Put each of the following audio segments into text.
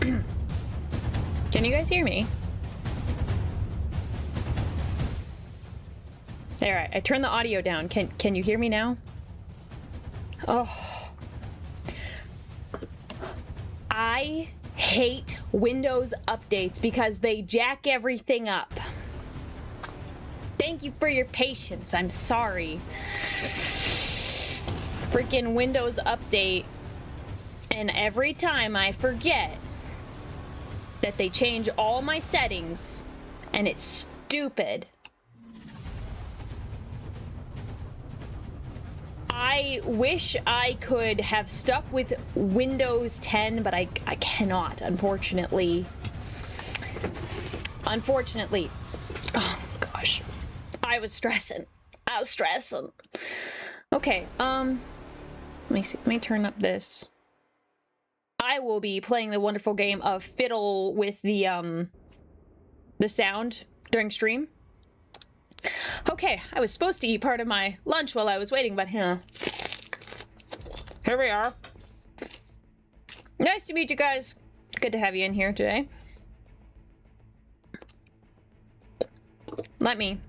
Can you guys hear me? All right, I turned the audio down. Can you hear me now? Oh. I hate Windows updates because they jack everything up. Thank you for your patience. I'm sorry. Freaking Windows update. And every time I forget that they change all my settings, and it's stupid. I wish I could have stuck with Windows 10, but I cannot, unfortunately. Unfortunately. Oh, gosh. I was stressing. Okay, let me see. Let me turn up this. I will be playing the wonderful game of fiddle with the sound during stream. Okay, I was supposed to eat part of my lunch while I was waiting, but here we are. Nice to meet you guys. Good to have you in here today. Let me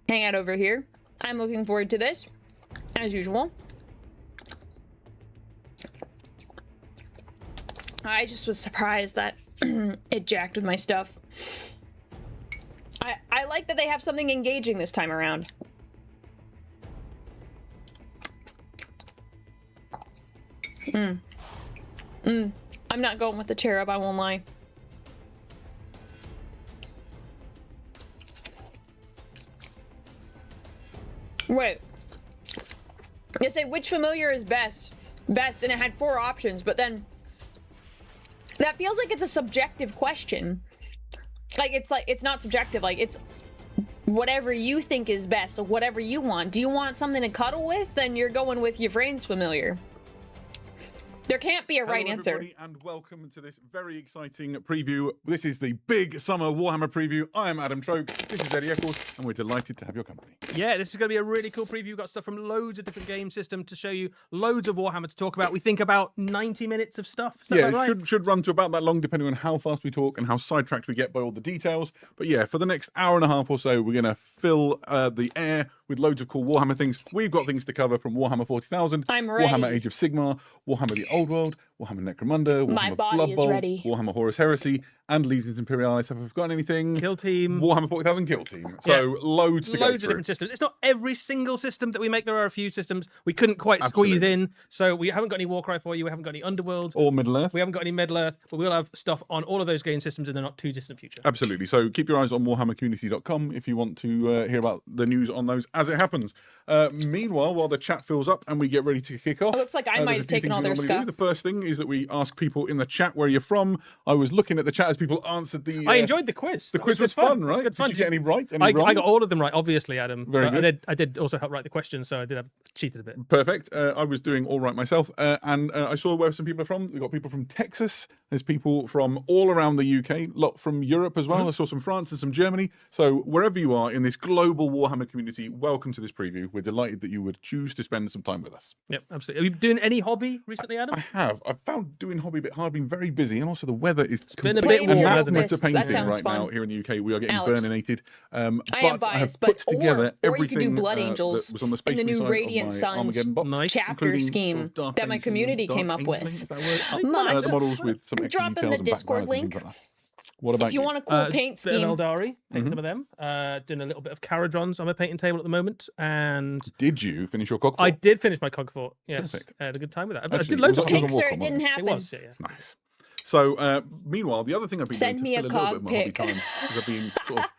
hang out over here. I'm looking forward to this, as usual. I just was surprised that it jacked with my stuff. I like that they have something engaging this time around. I'm not going with the cherub, I won't lie. Wait. I say which familiar is best? Best, and it had 4 options, but then that feels like it's a subjective question. Like, it's not subjective, like, it's whatever you think is best, so whatever you want. Do you want something to cuddle with? Then you're going with your brain's familiar. There can't be a right answer. Everybody, and welcome to this very exciting preview. This is the big summer Warhammer preview. I am Adam Troke, this is Eddie Eccles, and we're delighted to have your company. Yeah, this is going to be a really cool preview. We've got stuff from loads of different game systems to show you, loads of Warhammer to talk about. We think about 90 minutes of stuff. Is that right? Should run to about that long, depending on how fast we talk and how sidetracked we get by all the details. But yeah, for the next hour and a half or so, we're going to fill the air with loads of cool Warhammer things. We've got things to cover from Warhammer 40,000, I'm ready. Warhammer Age of Sigmar, Warhammer the Old World, Warhammer Necromunda, My Warhammer body Blood is Bowl, ready. Warhammer Horus Heresy, and Legions Imperialis. Have I forgotten anything? Kill Team. Warhammer 40,000 Kill Team. So loads to go Loads of through. different systems. It's not every single system that we make. There are a few systems we couldn't quite squeeze in. So we haven't got any Warcry for you. We haven't got any Underworld. Or Middle Earth. We haven't got any Middle Earth. But we'll have stuff on all of those game systems in the not too distant future. Absolutely. So keep your eyes on warhammercommunity.com if you want to hear about the news on those as it happens. Meanwhile, while the chat fills up and we get ready to kick off, It looks like I might have taken all their stuff. The first thing is that we ask people in the chat where you're from. I was looking at the chat as people answered the... I enjoyed the quiz. The quiz was fun, right? Good fun. Did you get any right? Any I wrong? got all of them right, obviously, Adam. Very good. I did also help write the questions, so I did have cheated a bit. Perfect. I was doing all right myself. And I saw where some people are from. We've got people from Texas. There's people from all around the UK. A lot from Europe as well. I saw some France and some Germany. So wherever you are in this global Warhammer community, welcome to this preview. We're delighted that you would choose to spend some time with us. Yep, absolutely. Have you been doing any hobby recently, Adam? I have. I've found doing hobby a bit hard. I've been very busy. And also the weather is been a bit warmer anathema than to this. That painting sounds right fun. now here in the UK. We are getting Alex. burninated. I am I have biased, put but together or you everything could do Blood Angels that was on the in the new side of Radiant my Suns Armageddon box, Nice. chapter including scheme sort of dark that my angel, community dark came up angeling, with. is that a word? Mods. The models with some extra Drop in details the and Discord backgrounds and link. things like that. What about If you want a cool paint Bit of scheme. Eldari, paint some of them. Doing a little bit of Caradrons on my painting table at the moment. And Did you finish your cocktail? I did finish my Cogfort. Yes. Perfect. I had a good time with that. I Actually, did loads it of was a Picture, walk it on, didn't wasn't happen. It was, yeah. Nice. So, meanwhile, the other thing I've been Send doing me to a fill a little bit of cog my hobby pic. time is I've been sort of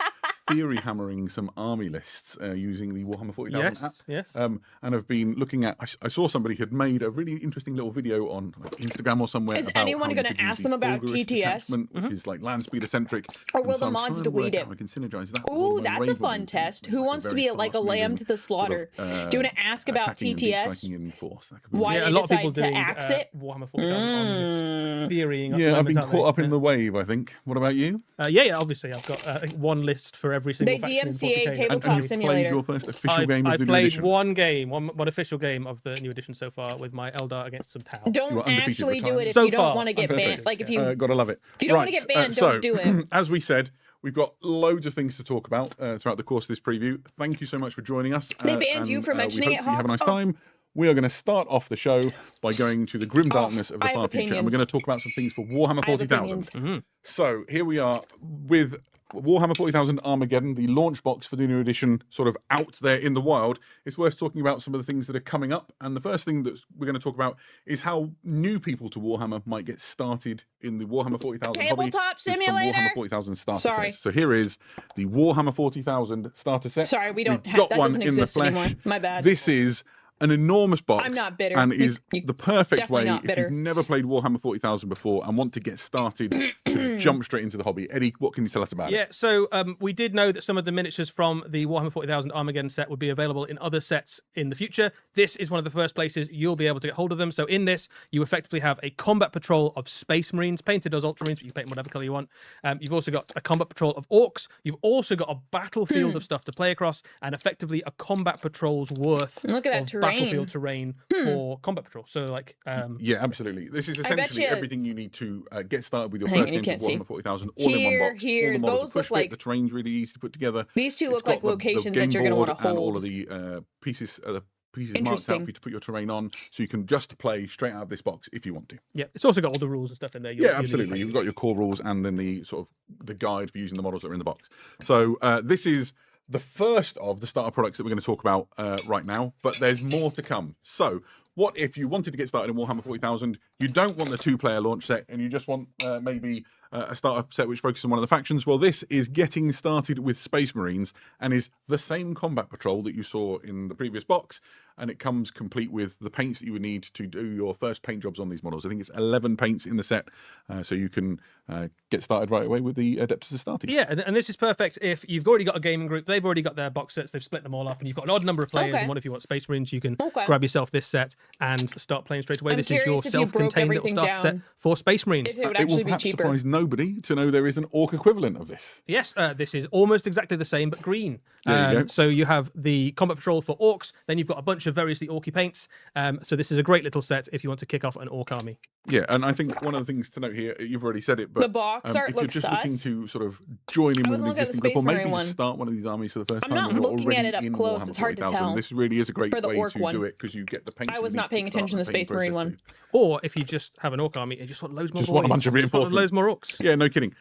theory hammering some army lists using the Warhammer 40,000 app. Yes. And I've been looking at. I saw somebody had made a really interesting little video on like, Instagram or somewhere. Is about anyone how you gonna could use ask the them about Fulgurist TTS? attachment, which is like land speed eccentric. Or will And so the I'm mods trying to work delete out it? how I can synergize that. with all Ooh, of my that's a Raven fun units, test. like Who a wants to very be like a lamb fast-moving to the slaughter? sort of, Do you want to ask about attacking and TTS? striking in force. That could be Why Yeah, they a lot of people decide to doing axe it? Warhammer 40,000 on list theorying. at the Yeah, I've moment, been aren't caught they? up in the wave, I think. What about you? Yeah, obviously I've got one list for every single They faction in DMCA 40K. tabletop And you've simulator. played your first official game of I the new played edition. one game, one official game of the new edition so far with my Eldar against some Tau. You Don't are undefeated actually do retired. it if So you don't far, want to get undefeated, banned. Like if you Gotta love it. if you don't want to get banned, don't do it. As we said, we've got loads of things to talk about throughout the course of this preview. Thank you so much for joining us. They banned you for mentioning we it, hope you have a Hawk. nice time. We are going to start off the show by going to the grim darkness of the I have far future, and we're opinions. going to talk about some things for Warhammer I have 40,000. opinions. So here we are with Warhammer 40,000 Armageddon, the launch box for the new edition, sort of out there in the wild. It's worth talking about some of the things that are coming up. And the first thing that we're going to talk about is how new people to Warhammer might get started in the Warhammer 40,000 hobby. Tabletop with some simulator? Warhammer 40,000 starter Sorry. sets. So here is the Warhammer 40,000 starter set. Sorry, we don't We've have got that one doesn't in the exist flesh. anymore. My bad. This is an enormous box. I'm not bitter. And is You the perfect definitely way not if bitter. you've never played Warhammer 40,000 before and want to get started to jump straight into the hobby. Eddie, what can you tell us about it? Yeah, so we did know that some of the miniatures from the Warhammer 40,000 Armageddon set would be available in other sets in the future. This is one of the first places you'll be able to get hold of them. So in this, you effectively have a combat patrol of Space Marines, painted as Ultramarines, but you can paint them whatever colour you want. You've also got a combat patrol of Orcs. You've also got a battlefield of stuff to play across, and effectively a combat patrol's worth Look at that of terrain. battlefield terrain for combat patrol. So like, Yeah, absolutely. This is essentially you- everything you need to get started with your Hang on, first you games of can't see. Warhammer 40,000 all in one Here, box. here, all the models those are push look like- fit, the terrain's really easy to put together. These two It's look like got the locations game that you're going to board want to and all hold. of the pieces marked out Interesting. for you to put your terrain on, so you can just play straight out of this box if you want to. yeah, it's also got all the rules and stuff in there. Yeah, absolutely. You've got your core rules and then the sort of the guide for using the models that are in the box. So this is the first of the starter products that we're going to talk about right now, but there's more to come. So what if you wanted to get started in Warhammer 40,000, you don't want the two-player launch set, and you just want maybe a starter set which focuses on one of the factions? Well, this is getting started with Space Marines and is the same combat patrol that you saw in the previous box, and it comes complete with the paints that you would need to do your first paint jobs on these models. I think it's 11 paints in the set, so you can get started right away with the Adeptus Astartes. Yeah, and this is perfect if you've already got a gaming group, they've already got their box sets, they've split them all up, and you've got an odd number of players, Okay. and what if you want Space Marines, you can Okay. grab yourself this set and start playing straight away. I'm This is your curious if you broke self-contained little everything starter set down. for Space Marines. If it would It will actually be perhaps cheaper. surprise nobody to know there is an Orc equivalent of this. Yes, this is almost exactly the same, but green. There you go. So you have the combat patrol for Orcs, then you've got a bunch of variously Orky paints. So this is a great little set if you want to kick off an Orc army. Yeah, and I think one of the things to note here, you've already said it, but The box art if you're looks just looking sus. to sort of join in I with wasn't an looking at the existing group, or Space maybe Marine just one. start one of these armies for the first I'm time not when you're looking already at it up in close, Warhammer it's hard to 40,000. tell. This really is a great For the way Orc to one. do it, because you get the paint. I was not paying attention to the Space Marine one. Or if you just have an Orc army and you just want loads more Just want a boys, bunch of just want reinforcements. loads more Orcs. Yeah, no kidding.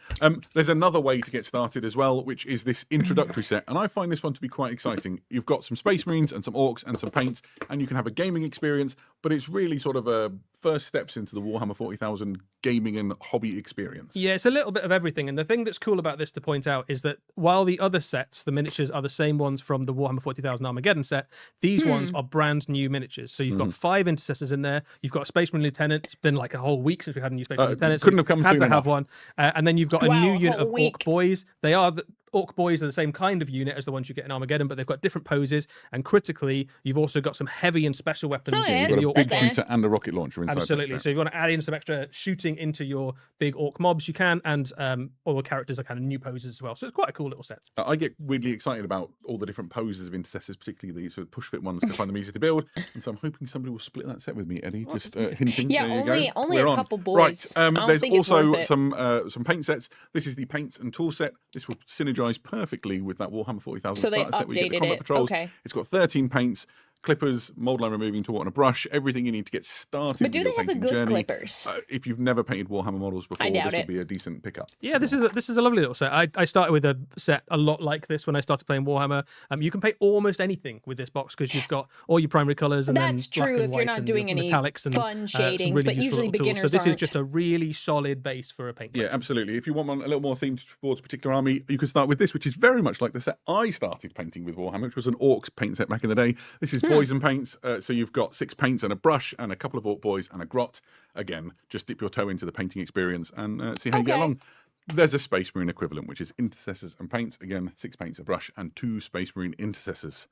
There's another way to get started as well, which is this introductory set, and I find this one to be quite exciting. You've got some Space Marines and some Orcs and some paints, and you can have a gaming experience, but it's really sort of a first steps into the Warhammer 40,000 gaming and hobby experience. Yeah, it's a little bit of everything. And the thing that's cool about this to point out is that while the other sets, the miniatures, are the same ones from the Warhammer 40,000 Armageddon set, these ones are brand new miniatures. So you've got 5 intercessors in there. You've got a Space Marine Lieutenant. It's been like a whole week since we had a new Space Marine Lieutenant. So couldn't have come had soon to enough. have one. And then you've got a Wow, new a unit whole of week. Orc Boys. They are the Orc Boys are the same kind of unit as the ones you get in Armageddon, but they've got different poses. And critically, you've also got some heavy and special weapons. Oh, yeah, in You've the got a Orc big that's shooter and a rocket launcher inside. that Absolutely. set. So if you want to add in some extra shooting into your big Orc mobs, you can, and all the characters are kind of new poses as well. So it's quite a cool little set. I get weirdly excited about all the different poses of intercessors, particularly these sort of push-fit ones, to find them easy to build. And so I'm hoping somebody will split that set with me, Eddie. Just hinting. Yeah, there you only- go. only a We're on. couple boys. Right. I don't There's think it's also worth it. some paint sets. This is the paints and tool set. This will synergize perfectly with that Warhammer 40,000 So they starter set. We get the updated combat it. patrols. Okay. It's got 13 paints, clippers, mold line removing tool, and a brush. Everything you need to get started. But do with they your have the painting good journey. clippers? If you've never painted Warhammer models before, doubt this it. would be a decent pickup. Yeah, this is a lovely little set. I started with a set a lot like this when I started playing Warhammer. You can paint almost anything with this box because you've got all your primary colours and That's then black true and if you're white not and doing your any metallics and fun some shadings, really but useful usually little tools. So beginners this is aren't. just a really solid base for a paint. Yeah, absolutely. If you want one a little more themed towards a particular army, you can start with this, which is very much like the set I started painting with Warhammer, which was an Orcs paint set back in the day. This is boys and paints. So you've got 6 paints and a brush and a couple of Orc boys and a grot. Again, just dip your toe into the painting experience and see how you get Okay. along. There's a Space Marine equivalent, which is intercessors and paints. Again, 6 paints, a brush, and 2 Space Marine intercessors.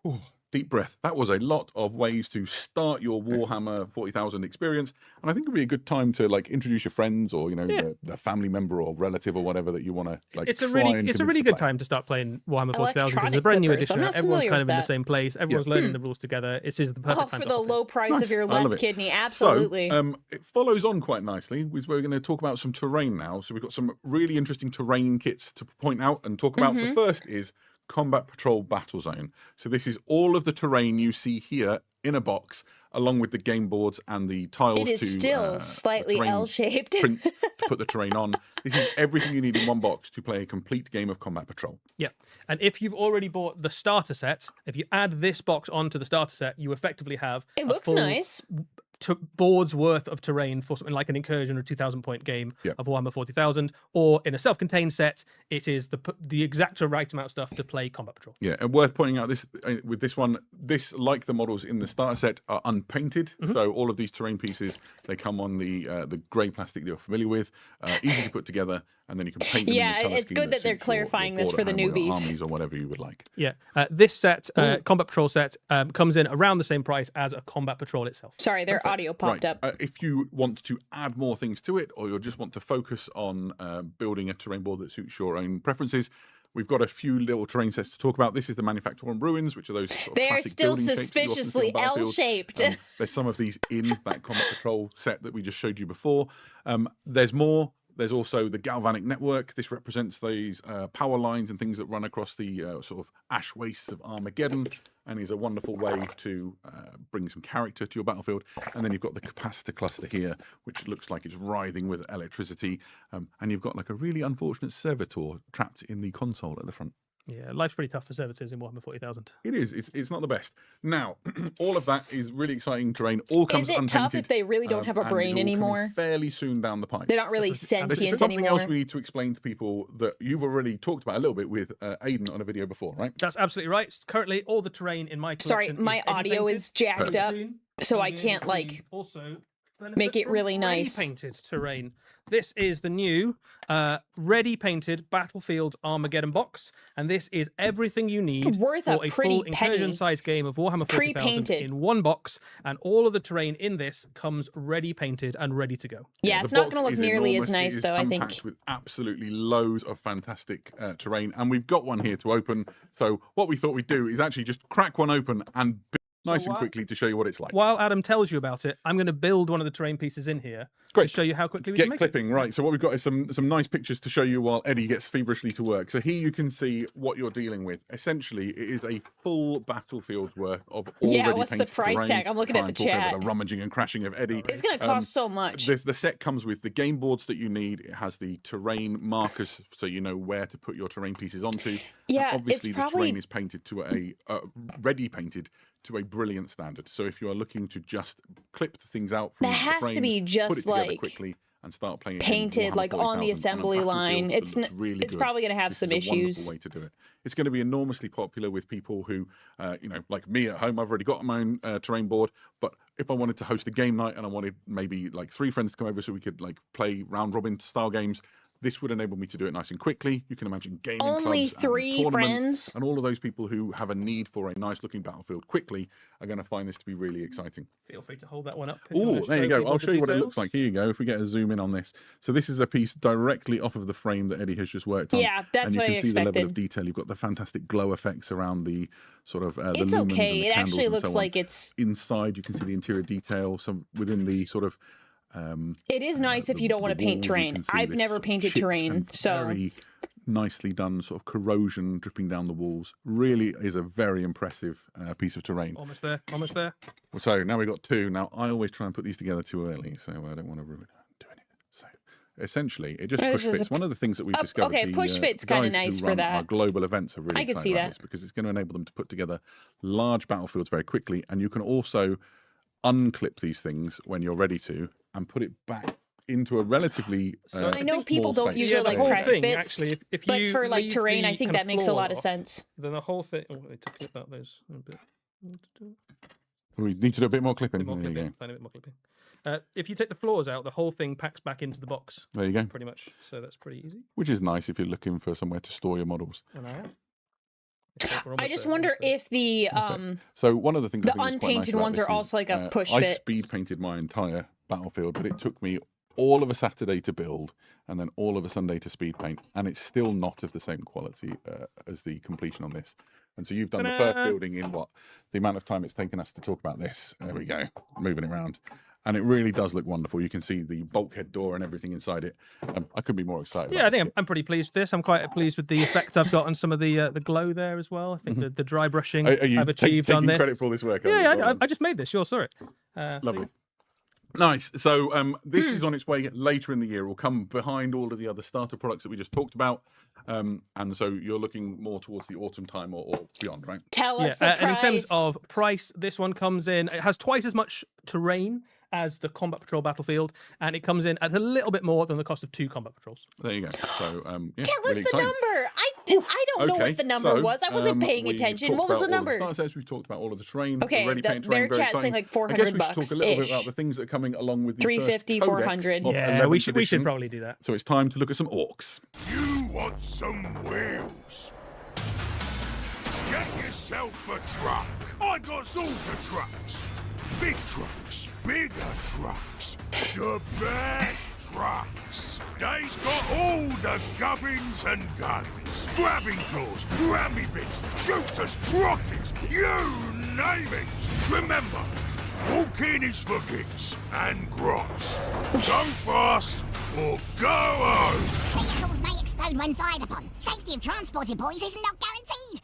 Ooh, deep breath. That was a lot of ways to start your Warhammer 40,000 experience, and I think it'd be a good time to like introduce your friends or the family member or relative or whatever that you want to like. It's a really good time to start playing Warhammer 40,000 because it's a brand new edition. Everyone's kind of in the same place. Everyone's learning the rules together. This is the perfect time for the low price of your left kidney. Absolutely. So, it follows on quite nicely. We're going to talk about some terrain now. So we've got some really interesting terrain kits to point out and talk about. The first is Combat Patrol Battle Zone. So this is all of the terrain you see here in a box, along with the game boards and the tiles. It is still slightly L-shaped. Prints to put the terrain on. This is everything you need in one box to play a complete game of Combat Patrol. Yeah, and if you've already bought the starter set, if you add this box onto the starter set, you effectively have a full nice boards worth of terrain for something like an incursion or 2,000-point game of Warhammer 40,000, or in a self-contained set, it is the exact right amount of stuff to play Combat Patrol. Yeah, and worth pointing out this with this one, like the models in the starter set, are unpainted. So all of these terrain pieces, they come on the grey plastic that you're familiar with, easy to put together, and then you can paint them. Yeah, it's good that they're clarifying this for the newbies. Armies or whatever you would like. Yeah, this set, Combat Patrol set, comes in around the same price as a Combat Patrol itself. Sorry, their audio popped up. If you want to add more things to it, or you just want to focus on building a terrain board that suits your own preferences, we've got a few little terrain sets to talk about. This is the Manufactorum Ruins, which are those sort of They're classic still building suspiciously L-shaped. There's some of these in that Combat Patrol set that we just showed you before. There's more. There's also the galvanic network. This represents these power lines and things that run across the sort of ash wastes of Armageddon, and is a wonderful way to bring some character to your battlefield. And then you've got the capacitor cluster here, which looks like it's writhing with electricity. And you've got like a really unfortunate servitor trapped in the console at the front. Yeah, life's pretty tough for servitors in Warhammer 40,000. It is. It's not the best. Now, all of that is really exciting terrain. All comes unpainted. Is it tough if they really don't have a brain anymore? Fairly soon down the pipe. They're not really sentient anymore. There's something else we need to explain to people that you've already talked about a little bit with Aiden on a video before, right? That's absolutely right. Currently, all the terrain in my collection. Sorry, my audio is jacked up, so I can't like also make it really nice. Painted terrain. This is the new ready painted Battlefield Armageddon box, and this is everything you need for a full incursion-sized game of Warhammer 40,000 in one box, and all of the terrain in this comes ready painted and ready to go. Yeah, it's not going to look nearly as nice, though, I think. With absolutely loads of fantastic terrain, and we've got one here to open. So what we thought we'd do is actually just crack one open and nice and quickly to show you what it's like. While Adam tells you about it, I'm going to build one of the terrain pieces in here to show you how quickly we can make clipping. Right, so what we've got is some nice pictures to show you while Eddie gets feverishly to work. So here you can see what you're dealing with. Essentially, it is a full battlefield's worth of already what's the price terrain. tag? I'm looking at the chat. The rummaging and crashing of Eddie. It's going to cost so much. The set comes with the game boards that you need. It has the terrain markers, so you know where to put your terrain pieces onto. Yeah, and obviously the terrain is painted to ready painted to a brilliant standard. So if you are looking to just clip the things out from the frames, has to be just put it together quickly and start playing painted like on the assembly line. It's probably going to have some issues. Wonderful way to do it. It's going to be enormously popular with people who, like me at home. I've already got my own terrain board, but if I wanted to host a game night and I wanted maybe like 3 friends to come over so we could like play round robin style games, this would enable me to do it nice and quickly. You can imagine gaming only clubs 3 and friends, and all of those people who have a need for a nice looking battlefield quickly are going to find this to be really exciting. Feel free to hold that one up. Oh, there you go. I'll show you what it looks like. Here you go. If we get a zoom in on this. So this is a piece directly off of the frame that Eddie has just worked on. Yeah, that's what I expected. And you can see the level of detail. You've got the fantastic glow effects around the sort of the lumens it's okay. And the it actually looks so like it's inside. You can see the interior detail. Some within the sort of it is nice if you don't want to paint terrain. I've never painted terrain, so very nicely done sort of corrosion dripping down the walls. Really is a very impressive piece of terrain. Almost there, almost there. So now we've got 2. Now I always try and put these together too early, so I don't want to ruin doing it. So essentially, it just push fits. One of the things that we've discovered. Okay, push fit's kind of nice for that. Our global events are really excited about this because it's going to enable them to put together large battlefields very quickly, and you can also unclip these things when you're ready to and put it back into a relatively I know people don't usually like press fits, actually, if but for like terrain, I think that makes a lot of sense. Then the whole thing. Oh, I took clip out those a bit. We need to do a bit more clipping. Find a bit more clipping. If you take the floors out, the whole thing packs back into the box. There you go. Pretty much. So that's pretty easy. Which is nice if you're looking for somewhere to store your models. And I am. I just wonder if the So one of the things I the think is quite nice unpainted about ones this are also is, like a push I fit. speed painted my entire battlefield, but it took me all of a Saturday to build and then all of a Sunday to speed paint, and it's still not of the same quality as the completion on this. And so you've done the first building in what the amount of time it's taken us to talk about this. There we go, moving it around. And it really does look wonderful. You can see the bulkhead door and everything inside it. I couldn't be more excited. Yeah, I think I'm pretty pleased with this. I'm quite pleased with the effect I've got on some of the glow there as well. I think the dry brushing I've achieved on this. Credit for all this work? Yeah, I just made this. You saw it. Lovely. Nice. So this is on its way later in the year. It will come behind all of the other starter products that we just talked about. And so you're looking more towards the autumn time or beyond, right? Tell us the price. And in terms of price, this one comes in, it has twice as much terrain as the Combat Patrol Battlefield, and it comes in at a little bit more than the cost of 2 Combat Patrols. There you go. So, yeah, tell us really the exciting. number. I don't know what the number was. I wasn't paying attention. What was the number? We've talked about all of the terrain. Okay, the paint their terrain, chat's saying like $400. I guess we should talk a little bit about the things that are coming along with the 350, first 400. Yeah, we should probably do that. So it's time to look at some orcs. You want some wheels? Get yourself a truck. I got sorter trucks. Big trucks, bigger trucks, the best trucks. They's got all the gubbins and guns. Grabbing claws, rammy bits, shooters, rockets, you name it. Remember, walking is for kicks and grots. Go fast or go home. Vehicles may explode when fired upon. Safety of transported boys is not guaranteed.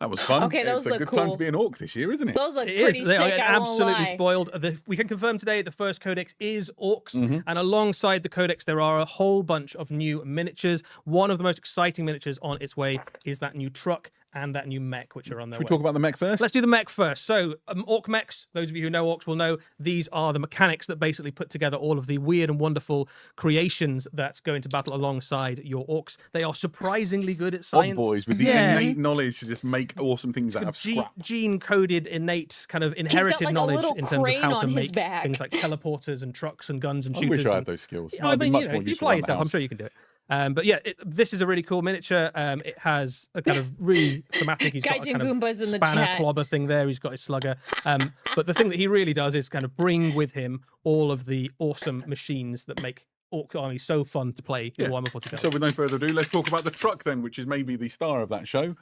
That was fun. Okay, those it's a look good cool. time to be an orc this year, isn't it? Those look It pretty is. sick. They are I won't absolutely lie. spoiled. We can confirm today the first codex is orcs, and alongside the codex, there are a whole bunch of new miniatures. One of the most exciting miniatures on its way is that new truck and that new mech, which are on their Should we way. talk about the mech first? Let's do the mech first. So, orc mechs, those of you who know orcs will know, these are the mechanics that basically put together all of the weird and wonderful creations that go into battle alongside your orcs. They are surprisingly good at Odd science. boys with the innate knowledge to just make awesome things out of scrap. Gene-coded, innate, kind of inherited like, a knowledge little in terms of crane how to on his make back. things like teleporters and trucks and guns and I shooters. wish I had and- those skills. I I'd be mean, much you know, more if you useful apply around the yourself, I'm house. sure you can do it. But yeah, this is a really cool miniature. It has a kind of really thematic. He's got a Gaijin kind of Goombas in the spanner chat. clobber thing there. He's got his slugger. But the thing that he really does is kind of bring with him all of the awesome machines that make Orc Army so fun to play in Warhammer 40K. So with no further ado, let's talk about the truck then, which is maybe the star of that show.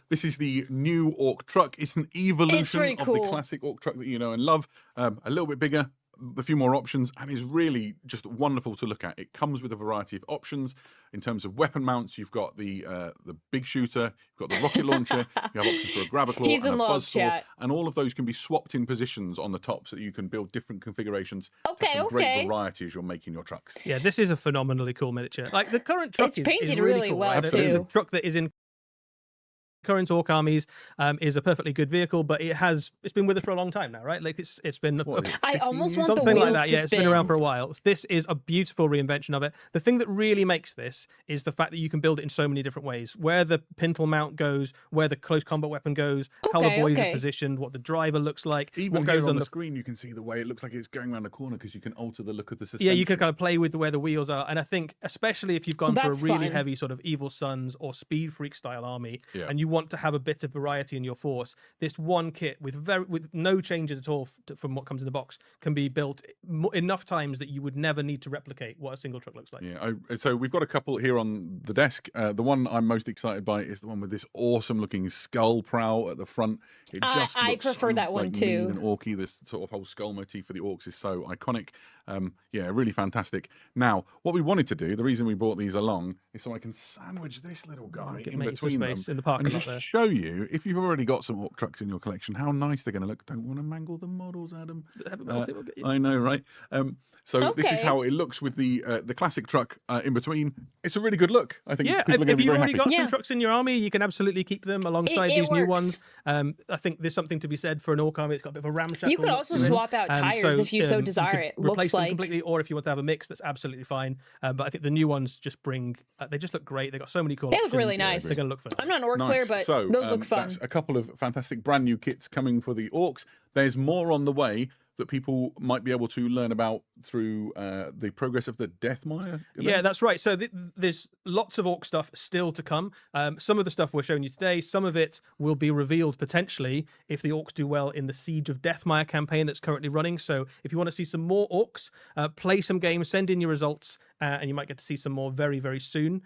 This is the new Orc truck. It's an evolution really of cool. the classic Orc truck that you know and love. A little bit bigger, a few more options, and is really just wonderful to look at. It comes with a variety of options in terms of weapon mounts. You've got the big shooter, you've got the rocket launcher, you have options for a grabber claw He's and in a love, buzzsaw, chat. and all of those can be swapped in positions on the top so that you can build different configurations. to Okay, have some great okay. variety as you're making your trucks. Yeah, this is a phenomenally cool miniature. Like the current truck It's is painted really really cool, well, right? Absolutely. The truck that is in current Orc armies is a perfectly good vehicle, but it's been with us for a long time now, right? Like it's been What, I 15 almost years? want the something like wheels that. to Yeah, it's been spin. around for a while. This is a beautiful reinvention of it. The thing that really makes this is the fact that you can build it in so many different ways. Where the pintle mount goes, where the close combat weapon goes, how the Okay, boys okay. are positioned, what the driver looks like, Even what goes here on on the screen, you can see the way it looks like it's going around the corner because you can alter the look of the suspension. Yeah, you can kind of play with where the wheels are, and I think especially if you've gone for a That's really fun. heavy sort of Evil Sons or Speed Freak style army, Yeah. and you want to have a bit of variety in your force, this one kit with no changes at all from what comes in the box can be built enough times that you would never need to replicate what a single truck looks like. Yeah, so we've got a couple here on the desk. The one I'm most excited by is the one with this awesome looking skull prow at the front. It just I looks prefer so, that one like, too. mean and orky. This sort of whole skull motif for the orcs is so iconic. Yeah, really fantastic. Now, what we wanted to do, the reason we brought these along, is so I can sandwich this little guy in make some between them space in the parking and lot just there. show you, if you've already got some orc trucks in your collection, how nice they're going to look. Don't want to mangle the models, Adam. Have it melted, we'll get you. I know, right? So this is Okay. how it looks with the classic truck in between. It's a really good look. I think Yeah, people are going to if be you've very already happy. got some Yeah. trucks in your army, you can absolutely keep them alongside It these new works. ones. I think there's something to be said for an orc army. It's got a bit of a ramshackle. You could look also to it. swap out tires if you so you desire could it. Replace Looks them like completely, or if you want to have a mix, that's absolutely fine. But I think the new ones just bring. They just look great. They've got so many cool. They look really options. nice. They're going to look fun. I'm not an orc player, but so, those look fun. That's a couple of fantastic brand new kits coming for the orcs. There's more on the way. that people might be able to learn about through the progress of the Deathmire events? Yeah, that's right. So there's lots of orc stuff still to come. Some of the stuff we're showing you today, some of it will be revealed potentially if the orcs do well in the Siege of Deathmire campaign that's currently running. So if you want to see some more orcs, play some games, send in your results, and you might get to see some more very, very soon.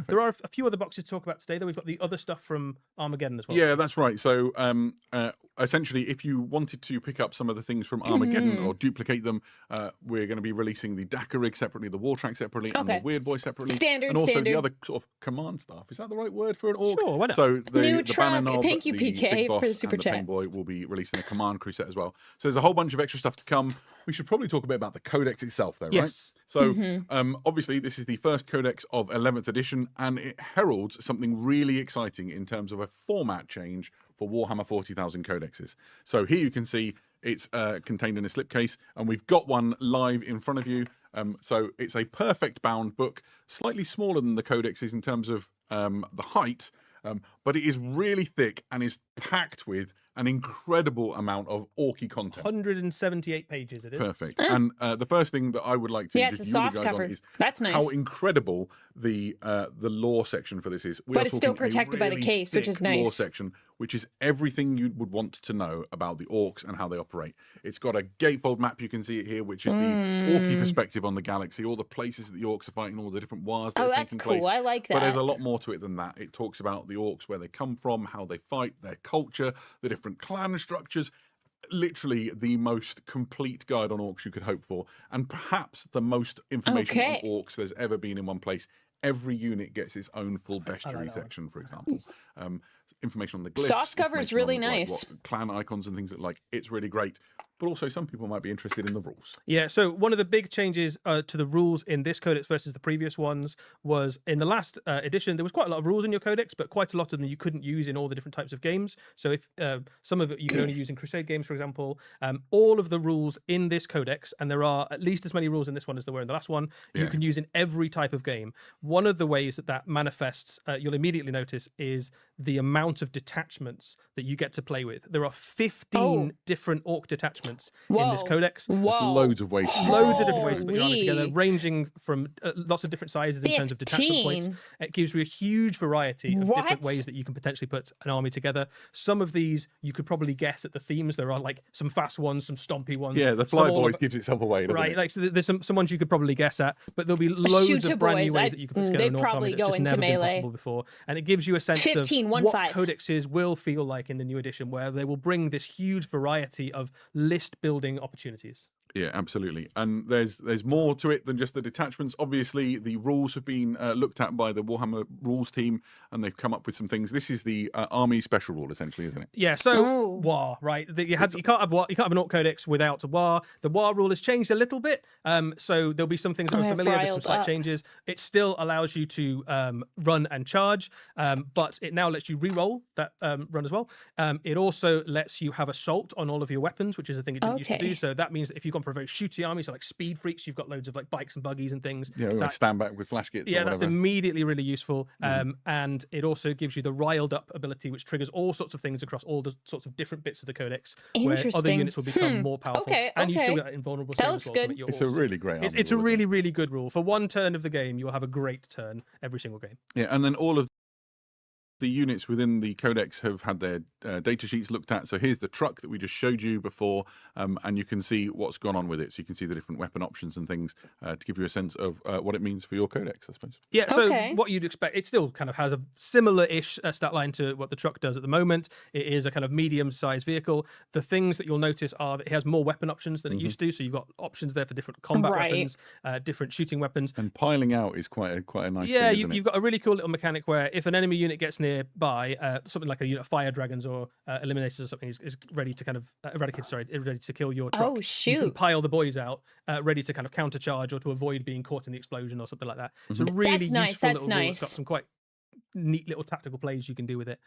There are a few other boxes to talk about today, though. We've got the other stuff from Armageddon as well. Yeah, that's right. So essentially, if you wanted to pick up some of the things from Armageddon or duplicate them, we're going to be releasing the Dakar rig separately, the War Track separately, and the Weird Boy separately. Standard, and also standard. the other sort of command stuff. Is that the right word for an orc? Sure, why not? So the New banner truck. knob, Thank you, the PK, Big Boss, for the super and the chat. Pain Boy will be releasing a command crew set as well. So there's a whole bunch of extra stuff to come. We should probably talk a bit about the codex itself, though, Yes. right? So obviously, this is the first codex of 11th edition, and it heralds something really exciting in terms of a format change for Warhammer 40,000 codexes. So here you can see it's contained in a slipcase, and we've got one live in front of you. So it's a perfect bound book, slightly smaller than the codexes in terms of the height, but it is really thick and is packed with an incredible amount of orky content. 178 pages it is. Perfect. And the first thing that I would like to Yeah, it's just a you soft guys cover. on is That's nice. how incredible the lore section for this is. We But are it's still talking a protected by the really case, which thick is nice. Lore section, which is everything you would want to know about the orcs and how they operate. It's got a gatefold map. You can see it here, which is the orky perspective on the galaxy, all the places that the orcs are fighting, all the different wars that Oh, are that's taking cool. place. I like But there's that. a lot more to it than that. It talks about the orcs, where they come from, how they fight, their culture, the different clan structures. Literally the most complete guide on orcs you could hope for, and perhaps the most information Okay. on orcs there's ever been in one place. Every unit gets its own full bestiary that one. section, for example. Information on the glyphs. Soft cover is information really on, like, nice. what clan icons and things that like. It's really great. But also, some people might be interested in the rules. Yeah, so one of the big changes to the rules in this codex versus the previous ones was in the last edition, there was quite a lot of rules in your codex, but quite a lot of them you couldn't use in all the different types of games. So if some of it you could only use in Crusade games, for example, all of the rules in this codex, and there are at least as many rules in this one as there were in the last one, you can use in every type of game. One of the ways that manifests, you'll immediately notice, is the amount of detachments that you get to play with. There are 15 different orc detachments in this codex. There's loads of ways. Loads of different ways to put your army together, Holy. ranging from lots of different sizes in terms of detachment points. 15? It gives you a huge variety of What? different ways that you can potentially put an army together. Some of these you could probably guess at the themes. There are like some fast ones, some stompy ones. Yeah, the some Fly all Boys of- gives itself away, doesn't Right, it? like so there's some ones you could probably guess at, but there'll be loads Shooter of brand new boys, ways that you can put together they'd an orc army probably that's go just into never been melee. possible before, and it gives you a sense 15, of 1 what 5. codexes will feel like in the new edition, where they will bring this huge variety of list building opportunities. Yeah, absolutely. And there's more to it than just the detachments. Obviously, the rules have been looked at by the Warhammer rules team, and they've come up with some things. This is the army special rule, essentially, isn't it? Yeah, so Oh. WAR, right? You can't have WAR, you can't have an orc codex without a WAR. The WAR rule has changed a little bit, so there'll be some things that I are have familiar. There's some riled slight up. changes. It still allows you to run and charge, but it now lets you re-roll that run as well. It also lets you have assault on all of your weapons, which is a thing it didn't used to do. Okay. So that means that if you've gone for a very shooty army, so like speed freaks, you've got loads of like bikes and buggies and things. Yeah, we want that- to stand back with flash kits. yeah, or that's whatever. immediately really useful. And it also gives you the riled up ability, which triggers all sorts of things across all the sorts of different bits of the codex, where other Interesting. units will become more powerful. Okay, And you still okay. get that invulnerable That save looks as well to good. make your It's a orcs. really great. It's army a rule, isn't really, it? really good rule. For one turn of the game, you'll have a great turn every single game. Yeah, and then all of the units within the codex have had their data sheets looked at. So here's the truck that we just showed you before, and you can see what's gone on with it. So you can see the different weapon options and things to give you a sense of what it means for your codex, I suppose. Yeah, so Okay. what you'd expect, it still kind of has a similar-ish stat line to what the truck does at the moment. It is a kind of medium-sized vehicle. The things that you'll notice are that it has more weapon options than it used to. So you've got options there for different combat Right. weapons, different shooting weapons. And piling out is quite a nice Yeah, thing, isn't you've got a really cool little mechanic where if an enemy unit gets nearby, something like a unit of fire dragons or eliminators or something is ready to kind of ready to kill your truck. Oh, You can shoot. pile the boys out, ready to kind of countercharge or to avoid being caught in the explosion or something like that. It's a really That's nice, useful that's little rule. It's got nice. some quite neat little tactical plays you can do with it.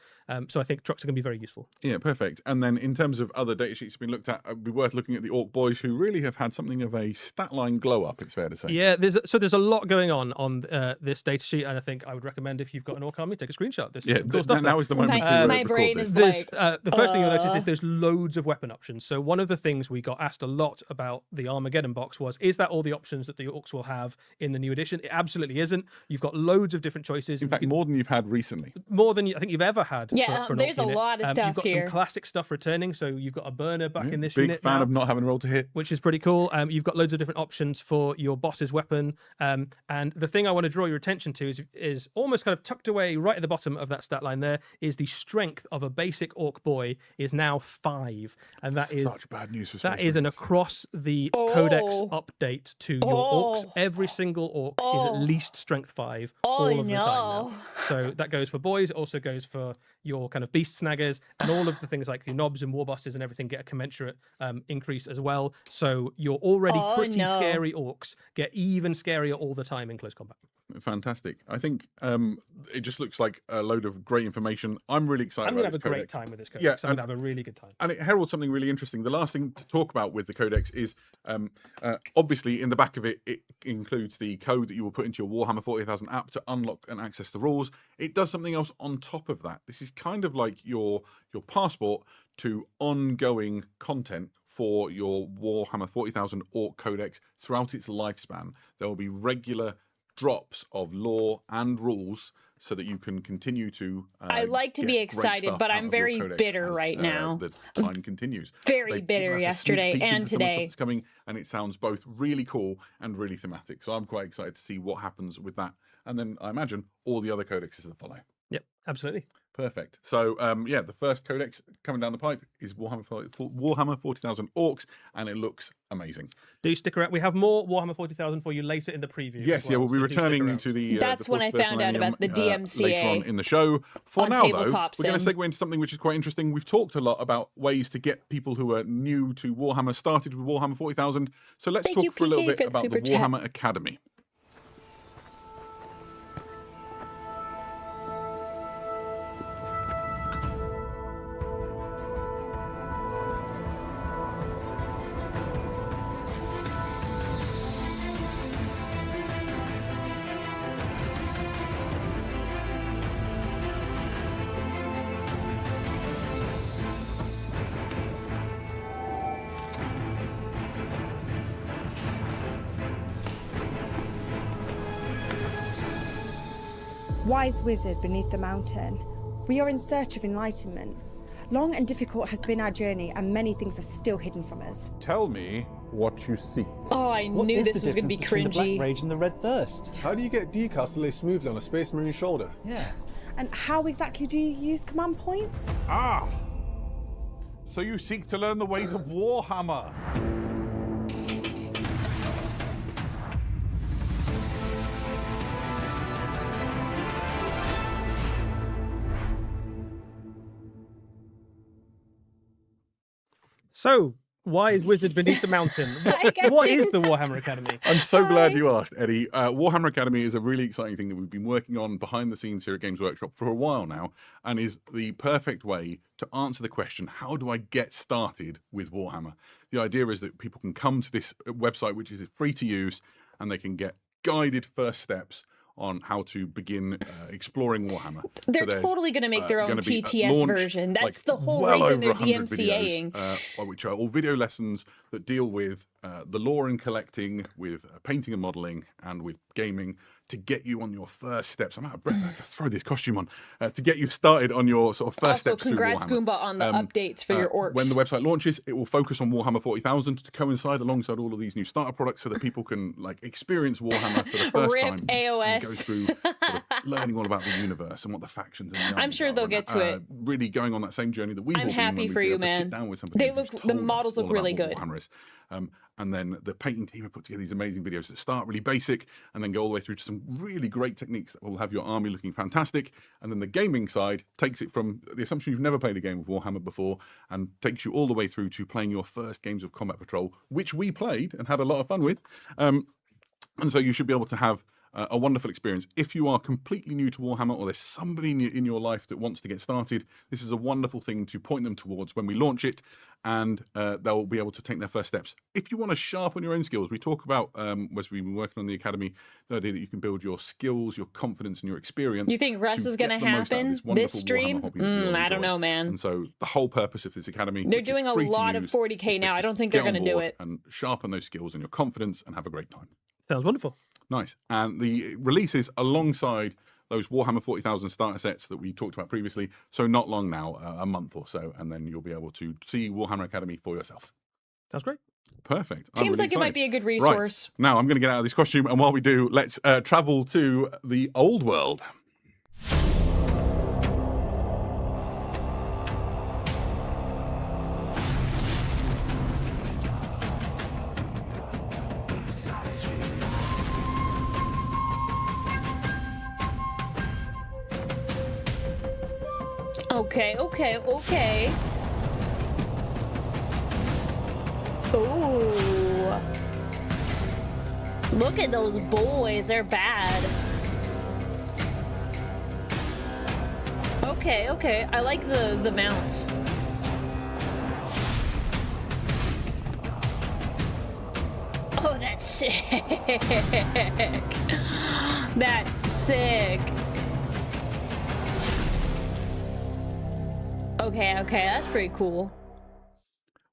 So I think trucks are going to be very useful. Yeah, perfect. And then in terms of other data sheets been looked at, it'd be worth looking at the Orc boys, who really have had something of a stat line glow up, it's fair to say. Yeah, there's a lot going on this data sheet, and I think I would recommend if you've got an Orc army, take a screenshot. There's some cool stuff now there. is the moment My- to my record brain this. is There's like, the first thing you'll notice is there's loads of weapon options. So one of the things we got asked a lot about the Armageddon box was, is that all the options that the Orcs will have in the new edition? It absolutely isn't. You've got loads of different choices. In fact, more than you've had recently. More than I think you've ever had. Yeah, for an there's Orc a unit. lot of stuff You've got here. some classic stuff returning. So you've got a burner back in this Big unit fan now, of not having a roll to hit. which is pretty cool. You've got loads of different options for your boss's weapon. And the thing I want to draw your attention to is almost kind of tucked away right at the bottom of that stat line there is the strength of a basic Orc boy is now 5. And that is Such bad news for that Space is an Marines. across the codex Oh. update to your Orcs. Oh. Every single Orc is at least strength 5 all of the time now. no. So that goes for boys. It also goes for your kind of beast snaggers, and all of the things like your knobs and warbusters and everything get a commensurate increase as well. So your already Oh, pretty no. scary Orcs get even scarier all the time in close combat. Fantastic. I think it just looks like a load of great information. I'm really excited I'm going to about have a this great codex. time with this codex. Yeah, I'm going to have a really good time. And it heralds something really interesting. The last thing to talk about with the codex is obviously in the back of it, it includes the code that you will put into your Warhammer 40,000 app to unlock and access the rules. It does something else on top of that. This is kind of like your passport to ongoing content for your Warhammer 40,000 Orc Codex throughout its lifespan. There will be regular drops of lore and rules so that you can continue to I like to get be great excited, stuff but out I'm of your very codex bitter as, right now. The time continues. Very They've given bitter us a sneak yesterday peek and into some of the stuff today. that's coming, and it sounds both really cool and really thematic. So I'm quite excited to see what happens with that. And then I imagine all the other codexes that follow. Yep, absolutely. Perfect. So, yeah, the first codex coming down the pipe is Warhammer 40,000 Orcs, and it looks amazing. Do stick around. We have more Warhammer 40,000 for you later in the preview. Yes, as yeah, well, we'll be so do stick returning around. to the. That's when I 41st found out about the Millennium, DMCA later on in the show. For on now, though, Tabletop we're going to Sim. segue into something which is quite interesting. We've talked a lot about ways to get people who are new to Warhammer started with Warhammer 40,000. So let's Thank talk you, for a little PK, bit for the about the super chat. Warhammer Academy. Wise wizard beneath the mountain, we are in search of enlightenment. Long and difficult has been our journey, and many things are still hidden from us. Tell me what you seek. Oh, I What knew is this the was going to be difference between the cringy. Black Rage and the Red Thirst? How do you get decals to lay smoothly on a Space Marine shoulder? Yeah. And how exactly do you use command points? Ah! So you seek to learn the ways of Warhammer. So, wise wizard beneath the mountain. I get What you. is the Warhammer Academy? I'm so glad you asked, Eddie. Warhammer Academy is a really exciting thing that we've been working on behind the scenes here at Games Workshop for a while now, and is the perfect way to answer the question, how do I get started with Warhammer? The idea is that people can come to this website, which is free to use, and they can get guided first steps on how to begin exploring Warhammer. They're there's, totally going to make their own gonna be a TTS launch, version. That's like, the whole well reason they're over 100 DMCAing. videos, which are all video lessons that deal with the lore and collecting, with painting and modelling, and with gaming, to get you on your first steps. I'm out of breath. I have to throw this costume on to get you started on your sort of first Also, steps through congrats, Warhammer. Goomba, on the updates for your orcs. When the website launches, it will focus on Warhammer 40,000 to coincide alongside all of these new starter products, so that people can like experience Warhammer for the first Rip time. AOS. And go through sort of learning all about the universe and what the factions. And the I'm sure armies they'll are, get and, to it. Really going on that same journey that we've I'm all been happy when for we've you, been able to sit man. down with somebody They who's look- told the us models look all about really what good. Warhammer is. And then the painting team have put together these amazing videos that start really basic and then go all the way through to some really great techniques that will have your army looking fantastic. And then the gaming side takes it from the assumption you've never played a game of Warhammer before and takes you all the way through to playing your first games of Combat Patrol, which we played and had a lot of fun with. And so you should be able to have a wonderful experience. If you are completely new to Warhammer, or there's somebody in your life that wants to get started, this is a wonderful thing to point them towards when we launch it, and they'll be able to take their first steps. If you want to sharpen your own skills, we talk about, as we've been working on the Academy, the idea that you can build your skills, your confidence, and your experience. You think Russ is going to happen this stream? I don't know, man. And so the whole purpose of this Academy, They're doing a lot of 40K now. I don't think they're going to do it. And sharpen those skills and your confidence and have a great time. Sounds wonderful. Nice. And the releases alongside those Warhammer 40,000 starter sets that we talked about previously. So not long now, a month or so, and then you'll be able to see Warhammer Academy for yourself. Sounds great. Perfect. Seems like it might be a good resource. Right. Now I'm going to get out of this costume, and while we do, let's travel to the old world. Okay. Ooh. Look at those boys. They're bad. Okay. I like the mounts. Oh, that's sick. That's sick. Okay, that's pretty cool.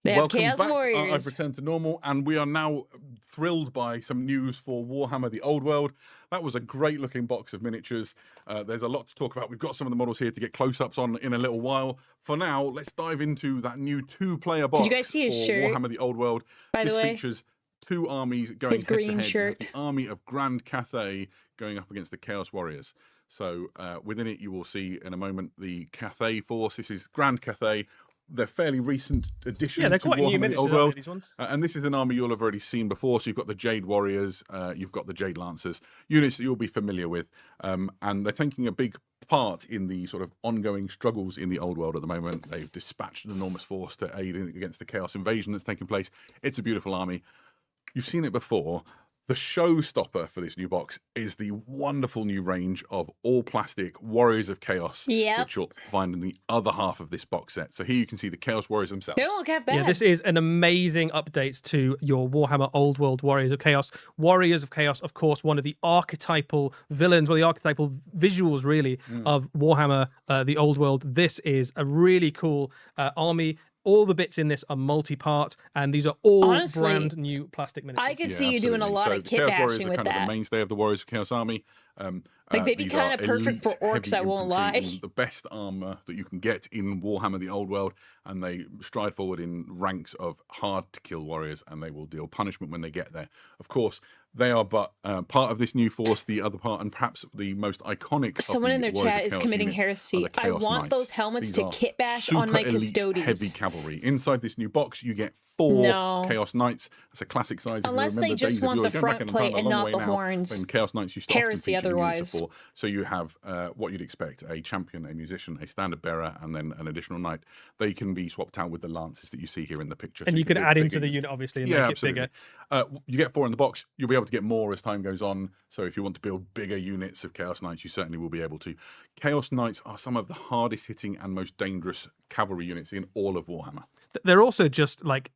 They have Welcome Chaos back. Warriors. I've returned to normal, and we are now thrilled by some news for Warhammer the Old World. That was a great looking box of miniatures. There's a lot to talk about. We've got some of the models here to get close-ups on in a little while. For now, let's dive into that new 2-player box. Did you guys see his for shirt? Warhammer the Old World. By the this way, features 2 armies going his head to green head. shirt. The army of Grand Cathay going up against the Chaos Warriors. So within it, you will see in a moment the Cathay force. This is Grand Cathay. They're fairly recent additions Yeah, they're to quite new Warhammer the Old miniatures, aren't World. they, these ones? And this is an army you'll have already seen before. So you've got the Jade Warriors, you've got the Jade Lancers, units that you'll be familiar with. And they're taking a big part in the sort of ongoing struggles in the Old World at the moment. They've dispatched an enormous force to aid against the Chaos invasion that's taking place. It's a beautiful army. You've seen it before. The showstopper for this new box is the wonderful new range of all plastic Warriors of Chaos, which you'll find in the other half of this box set. So here you can see the Chaos Warriors themselves. They don't look that bad. Yeah, this is an amazing update to your Warhammer Old World Warriors of Chaos. Warriors of Chaos, of course, one of the archetypal villains, one of the archetypal visuals, really, of Warhammer, the Old World. This is a really cool army. All the bits in this are multi-part, and these are all brand new plastic miniatures. I could see you doing a lot of kit Chaos bashing Warriors are with kind of that. the mainstay of the Warriors of Chaos army. Like, they'd be these kind are of perfect for elite orcs, heavy I won't infantry lie. in the best armor that you can get in Warhammer the Old World, and they stride forward in ranks of hard-to-kill warriors, and they will deal punishment when they get there. Of course, they are but part of this new force. The other part, and perhaps the most iconic. Someone in their chat is committing heresy. I want those helmets to kit bash on my Custodes. Heavy cavalry. Inside this new box, you get 4 Chaos Knights. That's a classic size. Unless they just want the front plate and not the horns. Then Chaos Knights used to often Heresy feature units of otherwise. 4. So you have what you'd expect: a champion, a musician, a standard bearer, and then an additional knight. They can be swapped out with the lances that you see here in the picture. And so you can do a add bigger into the unit, obviously, and make it bigger. You get 4 in the box. You'll be able to get more as time goes on. So if you want to build bigger units of Chaos Knights, you certainly will be able to. Chaos Knights are some of the hardest hitting and most dangerous cavalry units in all of Warhammer. They're also just like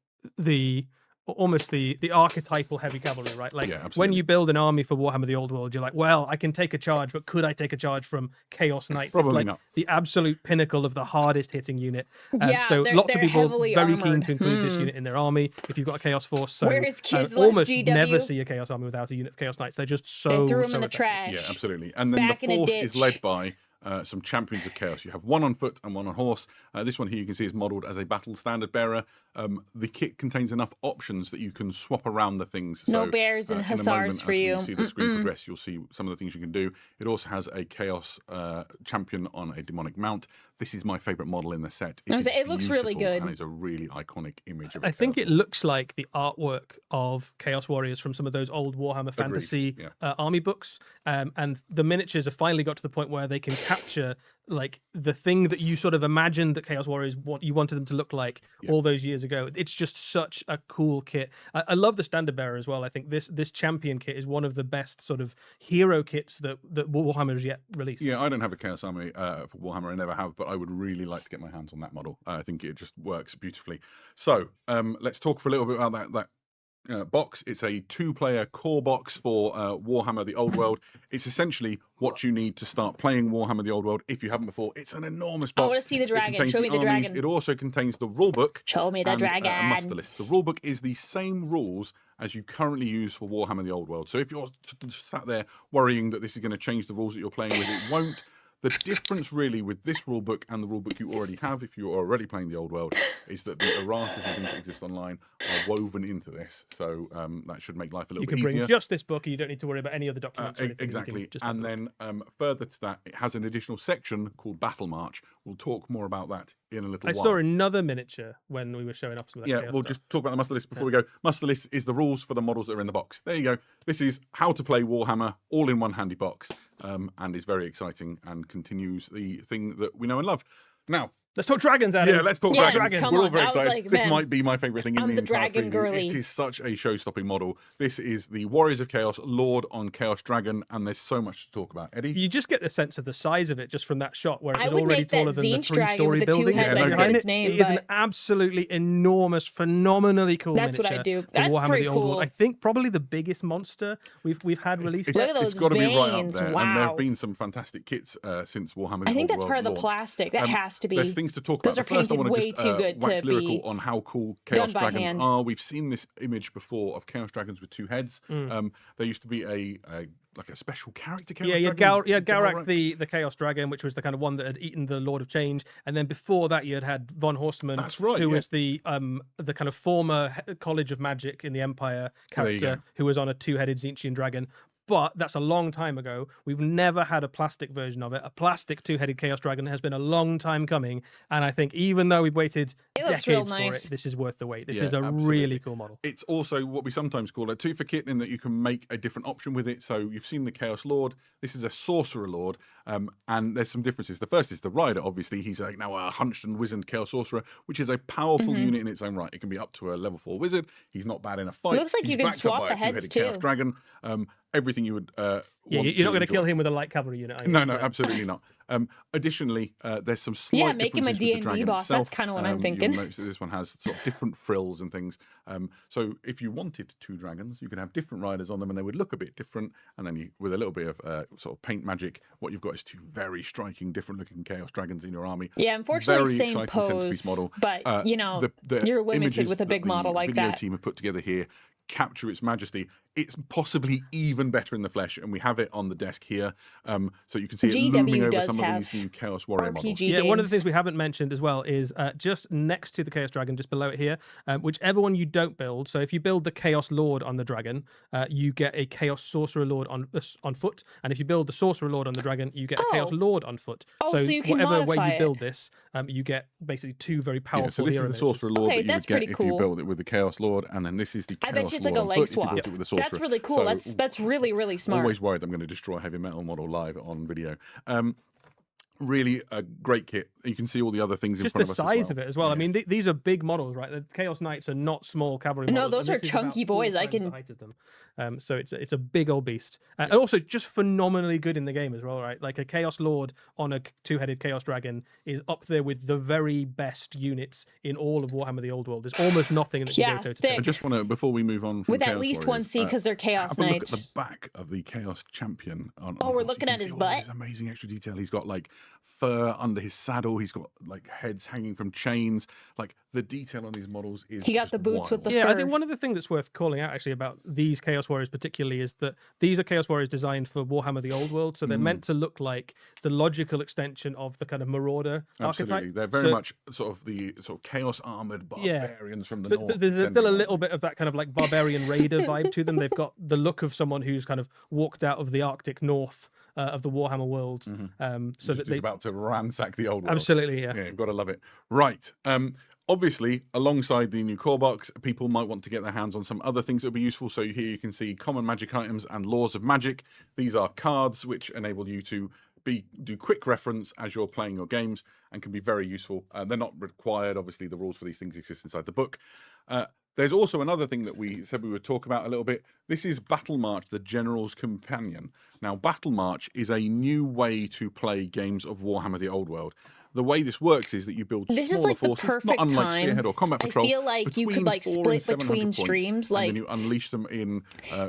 almost the archetypal heavy cavalry, right? Like when you build an army for Warhammer the Old World, you're like, well, I can take a charge, but could I take a charge from Chaos Knights? Probably it's like not. The absolute pinnacle of the hardest hitting unit. Yeah, lots of people heavily very keen armored. to include this unit in their army if you've got a Chaos Force. So Whereas Kislev almost GW? never see a Chaos army without a unit of Chaos Knights. They're just so They threw them in the effective. trash. Yeah, absolutely. And then Back in the a force ditch. is led by some champions of chaos. You have 1 on foot and 1 on horse. This one here you can see is modelled as a battle standard bearer. The kit contains enough options that you can swap around the things. No So, bears and in a hussars moment, for as you. you see the screen progress, you'll see some of the things you can do. It also has a chaos champion on a demonic mount. This is my favourite model in the set. It looks really beautiful, good. and it's a really iconic image of a I think chaos it looks like the artwork of Chaos Warriors from some of those old Warhammer Fantasy yeah. army books. And the miniatures have finally got to the point where they can capture like the thing that you sort of imagined that Chaos Warriors you wanted them to look like all those years ago. It's just such a cool kit. I love the Standard Bearer as well. I think this champion kit is one of the best sort of hero kits that Warhammer has yet released. Yeah, I don't have a Chaos Army for Warhammer. I never have, but I would really like to get my hands on that model. I think it just works beautifully. So let's talk for a little bit about that box. It's a 2-player core box for Warhammer the Old World. It's essentially what you need to start playing Warhammer the Old World if you haven't before. It's an enormous box. I want to see the dragon. Show me the armies. dragon. It also contains the rulebook. Show me the dragon. A muster list. The rulebook is the same rules as you currently use for Warhammer the Old World. So if you're sat there worrying that this is going to change the rules that you're playing with, it won't. The difference really with this rulebook and the rulebook you already have, if you're already playing the Old World, is that the erratas and things that exist online are woven into this. So that should make life a little bit easier. You can bring just this book and you don't need to worry about any other documents. Exactly. And then further to that, it has an additional section called Battle March. We'll talk more about that in a little while. I saw another miniature when we were showing off some of that. Yeah, we'll just talk about the muster list before we go. Muster list is the rules for the models that are in the box. There you go. This is how to play Warhammer all in one handy box, and is very exciting and continues the thing that we know and love. Now, let's talk dragons, Adam. Yeah, let's talk Yes, dragons. come We're all on. very I was excited. like, This man, might be my favourite thing in I'm the the entire dragon preview. girly. It is such a show-stopping model. This is the Warriors of Chaos Lord on Chaos Dragon, and there's so much to talk about. Eddie? You just get the sense of the size of it just from that shot where it I was would already make that taller than the Tzeentch dragon three-story with the two building. heads. I forget behind its name, it is an but- absolutely enormous, phenomenally cool That's what miniature I do. for That's Warhammer pretty the Old World. cool. I think probably the biggest monster we've had released. Look at It's those got to be right up veins. there. And there Wow. have been some fantastic kits since Warhammer the I think Old that's part of the World launched. plastic. That has to be. There's things to talk Those about. are First, I painted want to way just too good wax to lyrical be on how cool Chaos by Dragons hand. are. We've seen this image before of Chaos Dragons with 2 heads. There used to be a special character Chaos Dragon. Garak the Chaos Dragon, which was the kind of one that had eaten the Lord of Change, and then before that you had Von Horstmann, That's right, who yeah. was the kind of former College of Magic in the Empire There you character, who was on a 2-headed Tzeentchian dragon. But that's a long time ago. We've never had a plastic version of it. A plastic 2-headed Chaos Dragon has been a long time coming. And I think even though we've waited It looks real decades for nice. it, this is worth the wait. This Yeah, is a absolutely. really cool model. It's also what we sometimes call a 2 for kit in that you can make a different option with it. So you've seen the Chaos Lord. This is a Sorcerer Lord, and there's some differences. The first is the Rider, obviously. He's now a hunched and wizened Chaos Sorcerer, which is a powerful unit in its own right. It can be up to a level 4 wizard. He's not bad in a fight. Looks like He's you can backed up swap by the a heads 2-headed Chaos too. Dragon. Everything you would Yeah, want you're not going to enjoy. kill him with a light cavalry unit. Are you? No, absolutely not. Additionally, there's some slight Yeah, make him a differences with the D&D dragon boss. That's itself. kinda what I'm You'll thinking. notice that this one has sort of different frills and things. So if you wanted 2 dragons, you could have different riders on them, and they would look a bit different. And then with a little bit of sort of paint magic, what you've got is 2 very striking, different-looking Chaos Dragons in your army. Yeah, unfortunately, Very same exciting pose, centerpiece model. but the you're limited images with a big that model the like video that. team have put together here capture its majesty. It's possibly even better in the flesh, and we have it on the desk here, so you can see it GW looming over does some of have these new Chaos Warrior models. RPG Yeah, one of the games. things we haven't mentioned as well is just next to the Chaos Dragon, just below it here, whichever one you don't build. So if you build the Chaos Lord on the dragon, you get a Chaos Sorcerer Lord on foot, and if you build the Sorcerer Lord on the dragon, you get a Chaos Oh. Lord on foot. Oh, so you can whatever way modify you it. build this, you get basically 2 very powerful Yeah, so this is hero the miniatures. Sorcerer Lord Okay, that you would that's get pretty if cool. you build it with the Chaos Lord, and then this is the I Chaos bet you it's like Lord a on leg foot if you swap. built it with the Sorcerer. That's really cool. So That's really smart. always worried I'm going to destroy a heavy metal model live on video. Really a great kit. You can see all the other things in Just front the of us size as well. of it as well. I Yeah. mean, these are big models, right? The Chaos Knights are not small cavalry No, models. those and are this is about chunky 4 boys. I times the can- height of them. So it's a big old beast, and also just phenomenally good in the game as well, right? Like a Chaos Lord on a 2-headed Chaos Dragon is up there with the very best units in all of Warhammer: The Old World. There's almost nothing that can Yeah, go toe to thick. I just want to, before we move on from With at Chaos least Warriors, 1C because they're Chaos have a look Knights. at the back of the Chaos Champion. On Oh, we're horse. You looking can at see his all butt. this amazing extra detail. He's got like fur under his saddle. He's got like heads hanging from chains. Like the detail on these models is. He got just the boots with wild. the Yeah, I fur. think one of the things that's worth calling out actually about these Chaos Warriors particularly is that these are Chaos Warriors designed for Warhammer: The Old World, so they're meant to look like the logical extension of the kind of Marauder Absolutely, archetype. they're very So- much sort of chaos armored barbarians from the But north. there's still a generally. little bit of that kind of like barbarian raider vibe to them. They've got the look of someone who's kind of walked out of the Arctic North of the Warhammer world. So Just that is they about to ransack the old world. absolutely, yeah. Yeah, you've got to love it. Right. Obviously, alongside the new core box, people might want to get their hands on some other things that would be useful. So here you can see common magic items and laws of magic. These are cards which enable you to do quick reference as you're playing your games and can be very useful. They're not required. Obviously, the rules for these things exist inside the book. There's also another thing that we said we would talk about a little bit. This is Battle March, the General's Companion. Now, Battle March is a new way to play games of Warhammer the Old World. The way this works is that you build This is smaller like the forces, perfect not unlike time. Spearhead or Combat I Patrol. feel like you could between like 4 and split 700 between points, streams. and Like then you unleash them in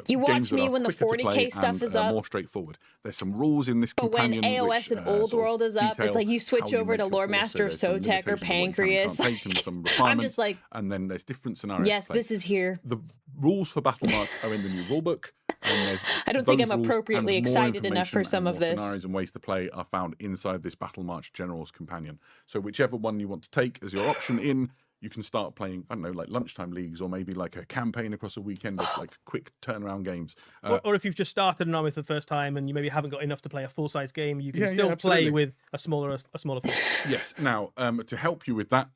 you watch games that me are when the quicker to 40K play stuff and, is up. more straightforward. There's some rules in this But when companion AOS which, and Old sort of World is up, it's detail like you switch how you over to make your Lore force. Master of So there's some Sotek or limitations on what you can and Pancreas. can't take and some I'm requirements, just like, and then there's different scenarios. yes, to play. this is here. The rules for Battle March are in the new rulebook. I don't think those I'm rules appropriately and more excited enough for information some and of more this. Scenarios and ways to play are found inside this Battle March General's Companion. So whichever one you want to take as your option in, you can start playing, I don't know, like lunchtime leagues or maybe like a campaign across a weekend of like quick turnaround games. Or if you've just started an army for the first time and you maybe haven't got enough to play a full-size game, you can Yeah, still absolutely. play with a smaller force. Yes. Now, to help you with that,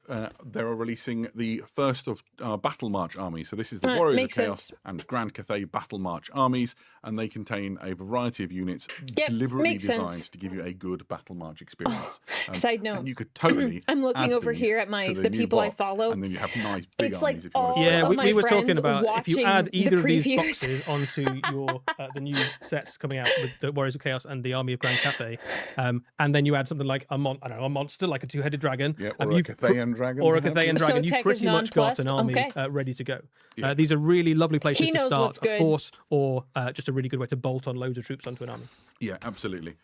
they are releasing the first of our Battle March armies. So this is the Warriors of makes Chaos sense. and Grand Cathay Battle March armies, and they contain a variety of units Yep, deliberately makes designed sense. to give you a good Battle March experience. Side note. And you could totally. I'm looking add over these here at to the new people I box, follow. and then you have nice big It's like armies if you want all to. Yeah, of we my were talking friends about if you watching add the either of these previews. boxes onto your the new sets coming out with the Warriors of Chaos and the Army of Grand Cathay, and then you add something like a monster like a two-headed dragon, Yeah, or a Cathayan dragon. or a perhaps. Cathayan dragon, Sotek you've is pretty much got an nonplussed. army Okay. ready to go. Yeah. These are really lovely places He to knows start what's a good. force or just a really good way to bolt on loads of troops onto an army. Yeah, absolutely.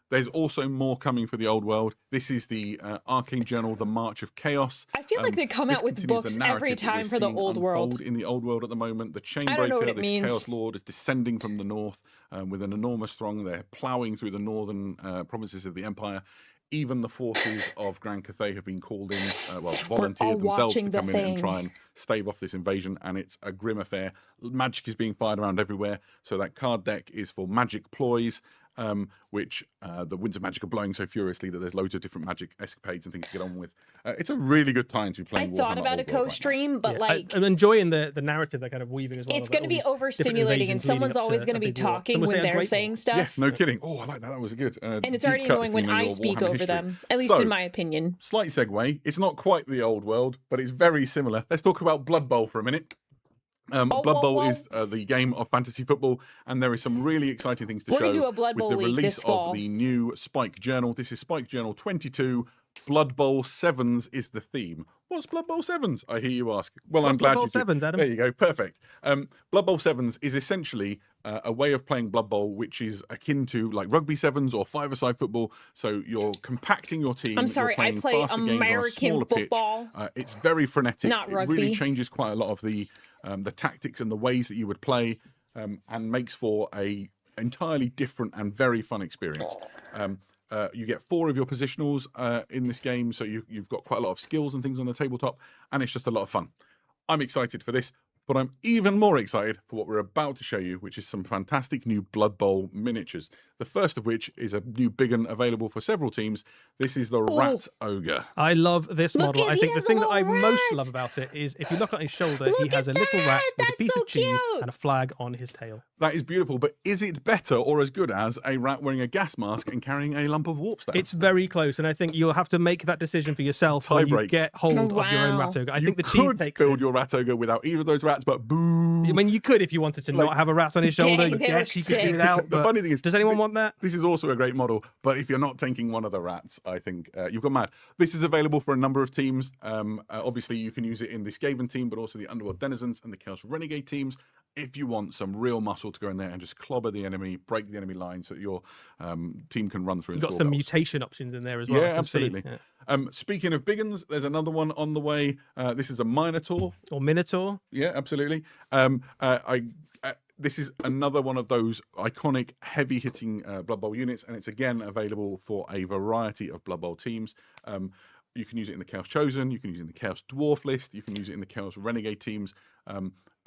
There's also more coming for the Old World. This is the Arcane Journal, The March of Chaos. I feel like they come this out with continues the books narrative every that we're time for the seeing Old World. unfold in the Old World at the moment. The I don't know what Chainbreaker, it this means. Chaos Lord, is descending from the north with an enormous throng. They're ploughing through the northern provinces of the Empire. Even the forces of Grand Cathay have been called in, volunteered themselves to watching the come in and thing. try and stave off this invasion, and it's a grim affair. Magic is being fired around everywhere, so that card deck is for magic ploys, which the winds of magic are blowing so furiously that there's loads of different magic escapades and things to get on with. It's a really good time to be I playing Warhammer thought about a Old World right now. co-stream, but Yeah, like I'm enjoying the narrative they're kind of weaving as well. it's about going to be all these different overstimulating, and invasions leading someone's up always to going to a be big war. talking Some would when say a they're great saying war. stuff. Yeah, no kidding. Oh, I like that. That was good. And it's deep already cut annoying if you when know I your speak Warhammer over history. them, at least So, in my opinion. Slight segue. It's not quite the Old World, but it's very similar. Let's talk about Blood Bowl for a minute. Blood Bowl whoa. is the game of fantasy football, and there is some really exciting things to We're show gonna do a Blood Bowl with the league release this fall. of the new Spike Journal. This is Spike Journal 22. Blood Bowl 7s is the theme. What's Blood Bowl 7s? I hear you ask. Well, I'm What's glad Blood Bowl you did. 7s, Adam? There you go. Perfect. Blood Bowl 7s is essentially a way of playing Blood Bowl, which is akin to like rugby 7s or five-a-side football. So you're compacting your team. I'm sorry, you're I playing play faster games on a American smaller football. pitch. It's very frenetic. Not It really rugby. changes quite a lot of the tactics and the ways that you would play, and makes for a entirely different and very fun experience. You get 4 of your positionals in this game, so you've got quite a lot of skills and things on the tabletop, and it's just a lot of fun. I'm excited for this, but I'm even more excited for what we're about to show you, which is some fantastic new Blood Bowl miniatures. The first of which is a new big one available for several teams. This is the Rat Ogre. I love this Look model. at- I he think the has a thing that I little most rat. love about it is if you look on his shoulder, he Look has a at little rat that. with a That's piece so of cheese cute. and a flag on his tail. That is beautiful, but is it better or as good as a rat wearing a gas mask and carrying a lump of warp stone? It's very close, and I think you'll have to make that decision for yourself when you Tiebreak. get hold Oh, of your own wow. rat ogre. I You think the cheese could takes build it. your Rat Ogre without either of those rats, but boo. I mean, you could if you wanted to not have a rat on his shoulder. Dang, You they were guess you could do sick. without. The but funny thing is, does anyone want that? This is also a great model, but if you're not taking one of the rats, I think you've gone mad. This is available for a number of teams. Obviously, you can use it in the Skaven team, but also the Underworld Denizens and the Chaos Renegade teams. If you want some real muscle to go in there and just clobber the enemy, break the enemy line so that your team can run through and You've got score some goals. mutation options in there as well. I Yeah, can see. absolutely. Yeah. Speaking of big uns, there's another one on the way. This is a Minotaur. Or Minotaur. Yeah, absolutely. This is another one of those iconic, heavy-hitting Blood Bowl units, and it's again available for a variety of Blood Bowl teams. You can use it in the Chaos Chosen, you can use it in the Chaos Dwarf list, you can use it in the Chaos Renegade teams.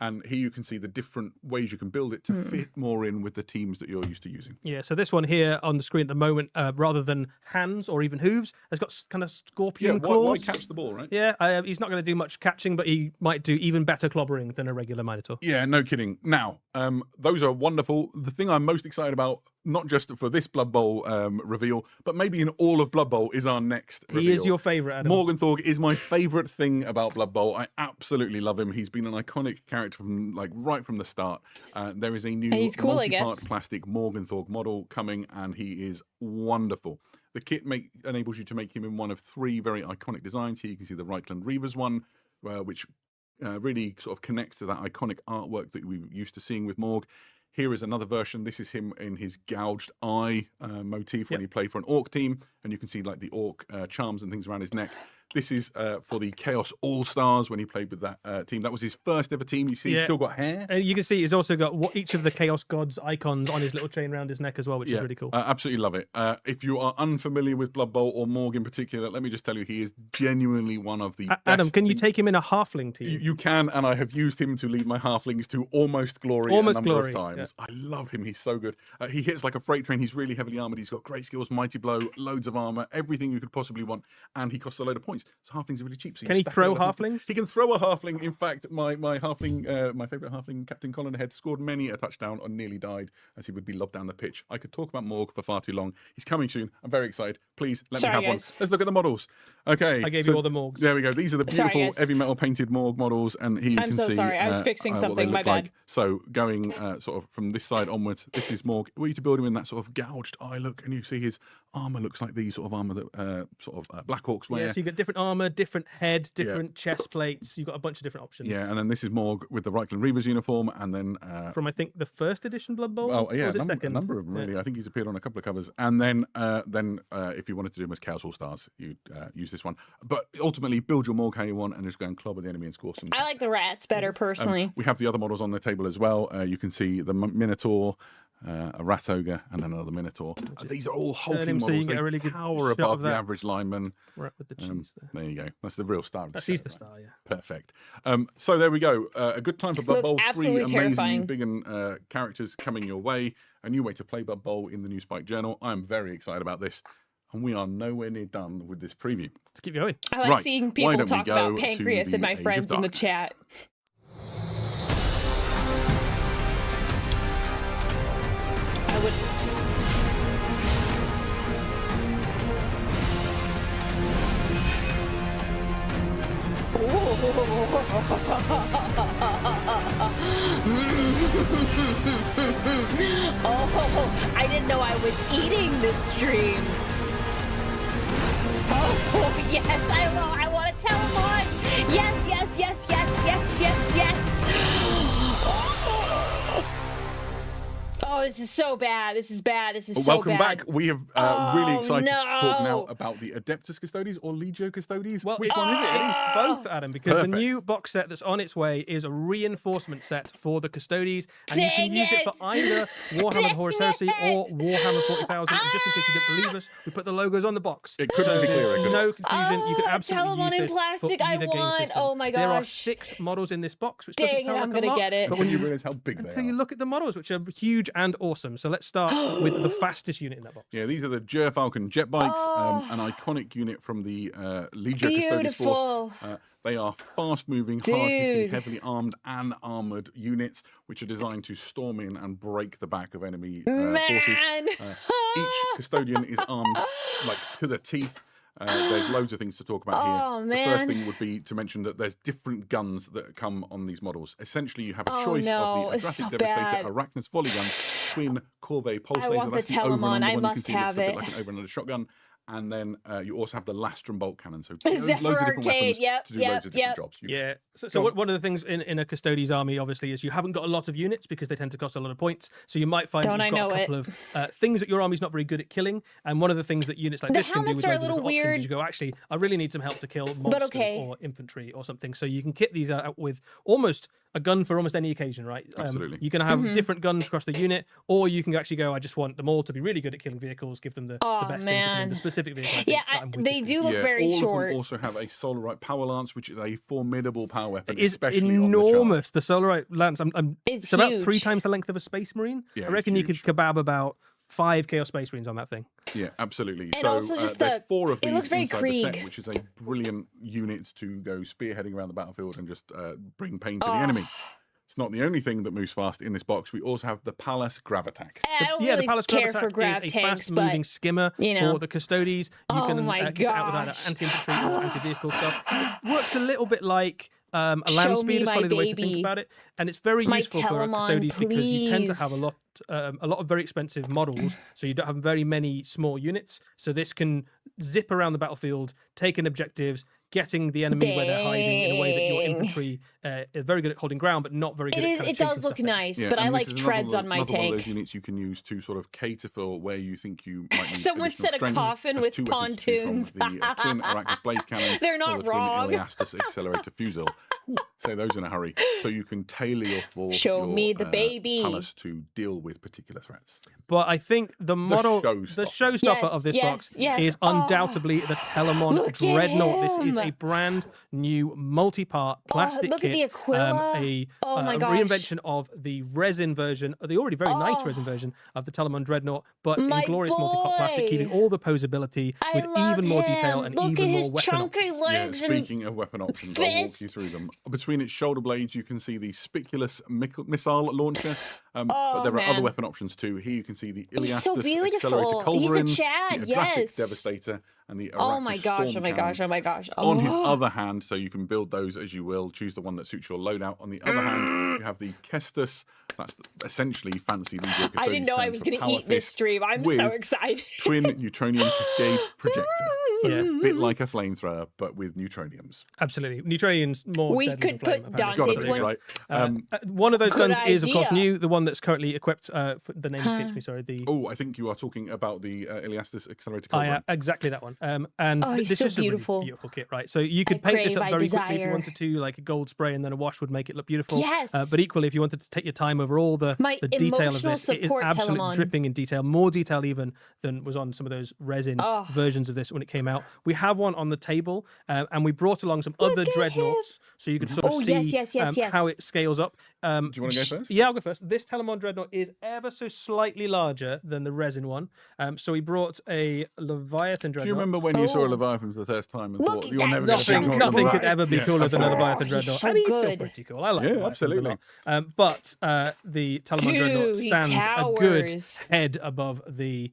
And here you can see the different ways you can build it to fit more in with the teams that you're used to using. Yeah, so this one here on the screen at the moment, rather than hands or even hooves, has got kind of scorpion claws. Why catch the ball, right? Yeah, he's not going to do much catching, but he might do even better clobbering than a regular Minotaur. Yeah, no kidding. Now, those are wonderful. The thing I'm most excited about, not just for this Blood Bowl reveal, but maybe in all of Blood Bowl, is our next reveal. He is your favourite, Adam. Morgenthau is my favourite thing about Blood Bowl. I absolutely love him. He's been an iconic character from right from the start. There is a new cool, multi-part plastic Morgenthau model coming, and he is wonderful. The kit enables you to make him in one of 3 very iconic designs. Here you can see the Reichland Reavers one, which really sort of connects to that iconic artwork that we're used to seeing with Morg. Here is another version. This is him in his gouged eye motif when he played for an Orc team, and you can see like the Orc charms and things around his neck. This is for the Chaos All-Stars when he played with that team. That was his first ever team. You see he's still got hair. You can see he's also got each of the Chaos Gods icons on his little chain around his neck as well, which is really cool. Absolutely love it. If you are unfamiliar with Blood Bowl or Morg in particular, let me just tell you, he is genuinely one of the best. Adam, can you take him in a halfling team? You can, and I have used him to lead my halflings to almost glory a number of times. I love him. He's so good. He hits like a freight train. He's really heavily armored. He's got great skills, mighty blow, loads of armor, everything you could possibly want, and he costs a load of points. So halflings are really cheap. So can he throw halflings? He can throw a halfling. In fact, my halfling, my favourite halfling, Captain Colin Head, scored many a touchdown and nearly died as he would be lobbed down the pitch. I could talk about Morg for far too long. He's coming soon. I'm very excited. Please let me have one. Let's look at the models. Okay. I gave you all the Morgs. There we go. These are the beautiful heavy metal painted Morg models, and here you can see. I'm so sorry. I was fixing something. My bad. So going sort of from this side onwards, this is Morg. Were you to build him in that sort of gouged eye look, and you see his armor looks like these sort of armor that Black Orcs wear. Yeah, so you get different armor, different head, different chest plates. You've got a bunch of different options. Yeah, and then this is Morg with the Reichland Reavers uniform, and then from I think the first edition Blood Bowl. Oh yeah, a number of them really. I think he's appeared on a couple of covers, and then if you wanted to do him as Chaos All Stars, you'd use this one. But ultimately, build your Morg how you want, and just go and clobber the enemy and score some. I like the rats better personally. We have the other models on the table as well. You can see the Minotaur. A rat ogre and another minotaur. These are all hulking models. So you get a really good tower above the average lineman. Right with the cheese there. There you go. That's the real star. He's the star. Yeah. Perfect. So there we go. A good time for Blood Bowl. 3 amazing terrifying. big characters coming your way. A new way to play Blood Bowl in the new Spike Journal. I'm very excited about this. And we are nowhere near done with this preview. Let's keep going. I like seeing people talk about pancreas and my friends in the chat. I would. Oh, I didn't know I was eating this stream. Oh, yes, I want to tell him on. Yes, yes, yes, yes, yes, yes, yes. Oh, this is so bad. This is bad. This is so bad. Welcome back. We have really excited to talk now about the Adeptus Custodes or Legio Custodes. Well, which one is it? It is both, Adam, because the new box set that's on its way is a reinforcement set for the Custodes, and you can use it for either Warhammer Horus Heresy or Warhammer 40,000. And just in case you didn't believe us, we put the logos on the box. It couldn't be clearer. No confusion. You can absolutely use this plastic. for either game system. Oh my gosh. There are 6 models in this box, which doesn't sound like I'm gonna a lot, get it. but when you realize how big they are, until you look at the models, which are huge and awesome. So let's start with the fastest unit in that box. Yeah, these are the Gerfalcon jet bikes, an iconic unit from the Legio Custodes force. They are fast-moving, hard-hitting, heavily armed and armoured units, which are designed to storm in and break the back of enemy forces. Each custodian is armed like to the teeth. There's loads of things to talk about here. The first thing would be to mention that there's different guns that come on these models. Essentially, you have a choice of the Adrastic Devastator, Arachnus Volley Gun, Twin Corvée Pulse Laser. That's the over and under one. You can see it looks a bit like an over and under shotgun. And then you also have the Lastrum bolt cannon. So loads of different weapons to do loads of different jobs. Yeah. So one of the things in a Custodes army, obviously, is you haven't got a lot of units because they tend to cost a lot of points. So you might find that you've got a couple of things that your army's not very good at killing. And one of the things that units like this can do with loads of different options is you go, actually, I really need some help to kill monsters or infantry or something. So you can kit these out with almost a gun for almost any occasion, right? Absolutely. You can have different guns across the unit, or you can actually go, I just want them all to be really good at killing vehicles, give them the best infantry and the specific specific vehicle. I think, Yeah, that I'm weakest they in. do look Yeah, very all short. of them also have a Solarite power lance, which is a formidable power weapon, It is especially on the enormous. The Solarite lance, It's it's about 3 huge. times the length of a Space Marine. Yeah, I it's reckon you could huge. kebab about 5 Chaos Space Marines on that thing. Yeah, absolutely. And So also just there's the- 4 of it these looks very inside the set, Krieg. which is a brilliant unit to go spearheading around the battlefield and just bring pain to the enemy. It's not the only thing that moves fast in this box. We also have the Palace Gravatac. I don't Yeah, really the Palace care Gravatac for grav is a tanks, fast-moving but skimmer you know. for the Custodes. You Oh can my get out with either gosh. anti-infantry or anti-vehicle stuff. It works a little bit like a land Show speed me is probably my the way to think baby. about it, and it's very My useful for Telemon, Custodes because you tend to have please. a lot of very expensive models, so you don't have very many small units. So this can zip around the battlefield, taking objectives, getting the enemy where they're hiding in a way that your Dang. infantry are very good at holding ground, but not very good at kind of It chasing does look stuff down. nice, Yeah, but I and this like is treads on my another one of those tank. units you can use to sort of cater for where you think you might need Someone additional said a strength. coffin Has with 2 weapons to choose pontoons. from, the twin Arachnus Blaze Cannon They're or not the twin wrong. Iliastus Accelerator Fusil. Ooh, say those in a hurry. So you can tailor Show your me the baby. palace to deal with particular threats. But I think the model, the showstopper. showstopper Yes, of this yes, box yes. is undoubtedly the Telemon Look at Dreadnought. This is a him. brand new multi-part plastic look at kit. the Aquila. A my gosh. reinvention of the resin version, the already very nice resin version of the Telemon Dreadnought, but in My glorious multi-part plastic, boy. keeping all the posability I with love even more him. detail and Look even at more his weapon chunky options. Yeah, legs and speaking of weapon options, I'll walk fist. you through them. Between its shoulder blades, you can see the Spiculous missile launcher, but there are other man. weapon options too. Here you can see the He's so Iliastus beautiful. Accelerator He's a Culverin, Chad, the Adratic yes. Devastator, and the Oh my Arachnus gosh, oh Storm my Cannon. gosh, oh my gosh. On his Oh. other hand, so you can build those as you will, choose the one that suits your loadout. On the other hand, you have the Kestus. That's essentially fancy Legio Custodes I didn't know I terms was for going to Power eat this Fist stream. I'm with so excited. Twin Neutronium Cascade Projector. So it's Yeah. a bit like a flamethrower, but with neutroniums. Absolutely. Neutronians more We deadly than could flame, put apparently. Dante Gotta Did be, one- right? One of those Good guns is, of course, idea. new. The one that's currently equipped. The name escapes me. Sorry. The Oh, I think you are talking about the Iliastus Accelerator Oh, Culverin. yeah, exactly that one. And Oh, he's this so is a really beautiful. beautiful kit, right? So you could I paint this crave, up I very quickly if you desire. wanted to, like a gold spray and then a wash would make it look beautiful. Yes. But equally, if you wanted to take your time over all the My detail of emotional this, it is support, absolutely Telemon. dripping in detail, more detail even than was on some of those resin Oh. versions of this when it came out. We have one on the table, and we brought along some other at dreadnoughts, so you could sort of Oh, see yes, yes. how it scales up. Do you want to go first? Yeah, I'll go first. This Telemon Dreadnought is ever so slightly larger than the resin one. So we brought a Leviathan Dreadnought. Do you remember when you saw a Oh. Leviathan for the first time and Look thought at you're that never going to Nothing, think nothing could right? ever be Yeah, cooler than a absolutely. Leviathan he's Dreadnought. so And he's still good. pretty cool. I like Yeah, Leviathans absolutely. a lot. But the Telemon Dreadnought Dude, he stands a good towers. head above the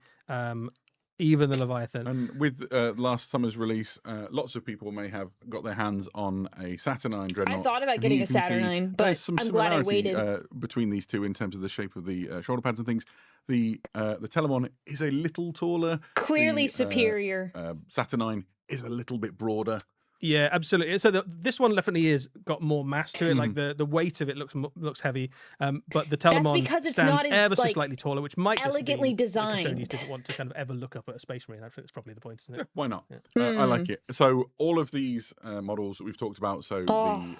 even the Leviathan. And with last summer's release, lots of people may have got their hands on a Saturnine Dreadnought. thought about And getting you a can see Saturnine, but there's some I'm glad I similarity, waited. between these two in terms of the shape of the shoulder pads and things. The Telemon is a little taller. Clearly The, superior. Saturnine is a little bit broader. Yeah, absolutely. So this one definitely is got more mass to it. Mm-hmm. Like the weight of it looks heavy. But the Telemon because it's stands not as, ever so like, slightly taller, which might just elegantly be designed. The Custodes doesn't want to kind of ever look up at a Space Marine. I think that's probably the point, isn't it? Yeah, why not? Hmm. I like it. So all of these models that we've talked about, so Oh.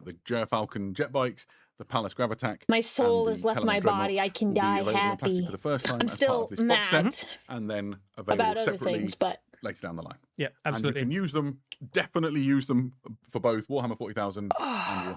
the Gerfalcon jet bikes, the Palace Gravatac, My soul and has the left Telemon my Dreadnought body. I can will be die available in plastic happy. for the first time I'm as still part of this box mad set, and then available about other separately things, but later down the line. Yeah, And absolutely. you can use them, definitely use them for both Warhammer 40,000 and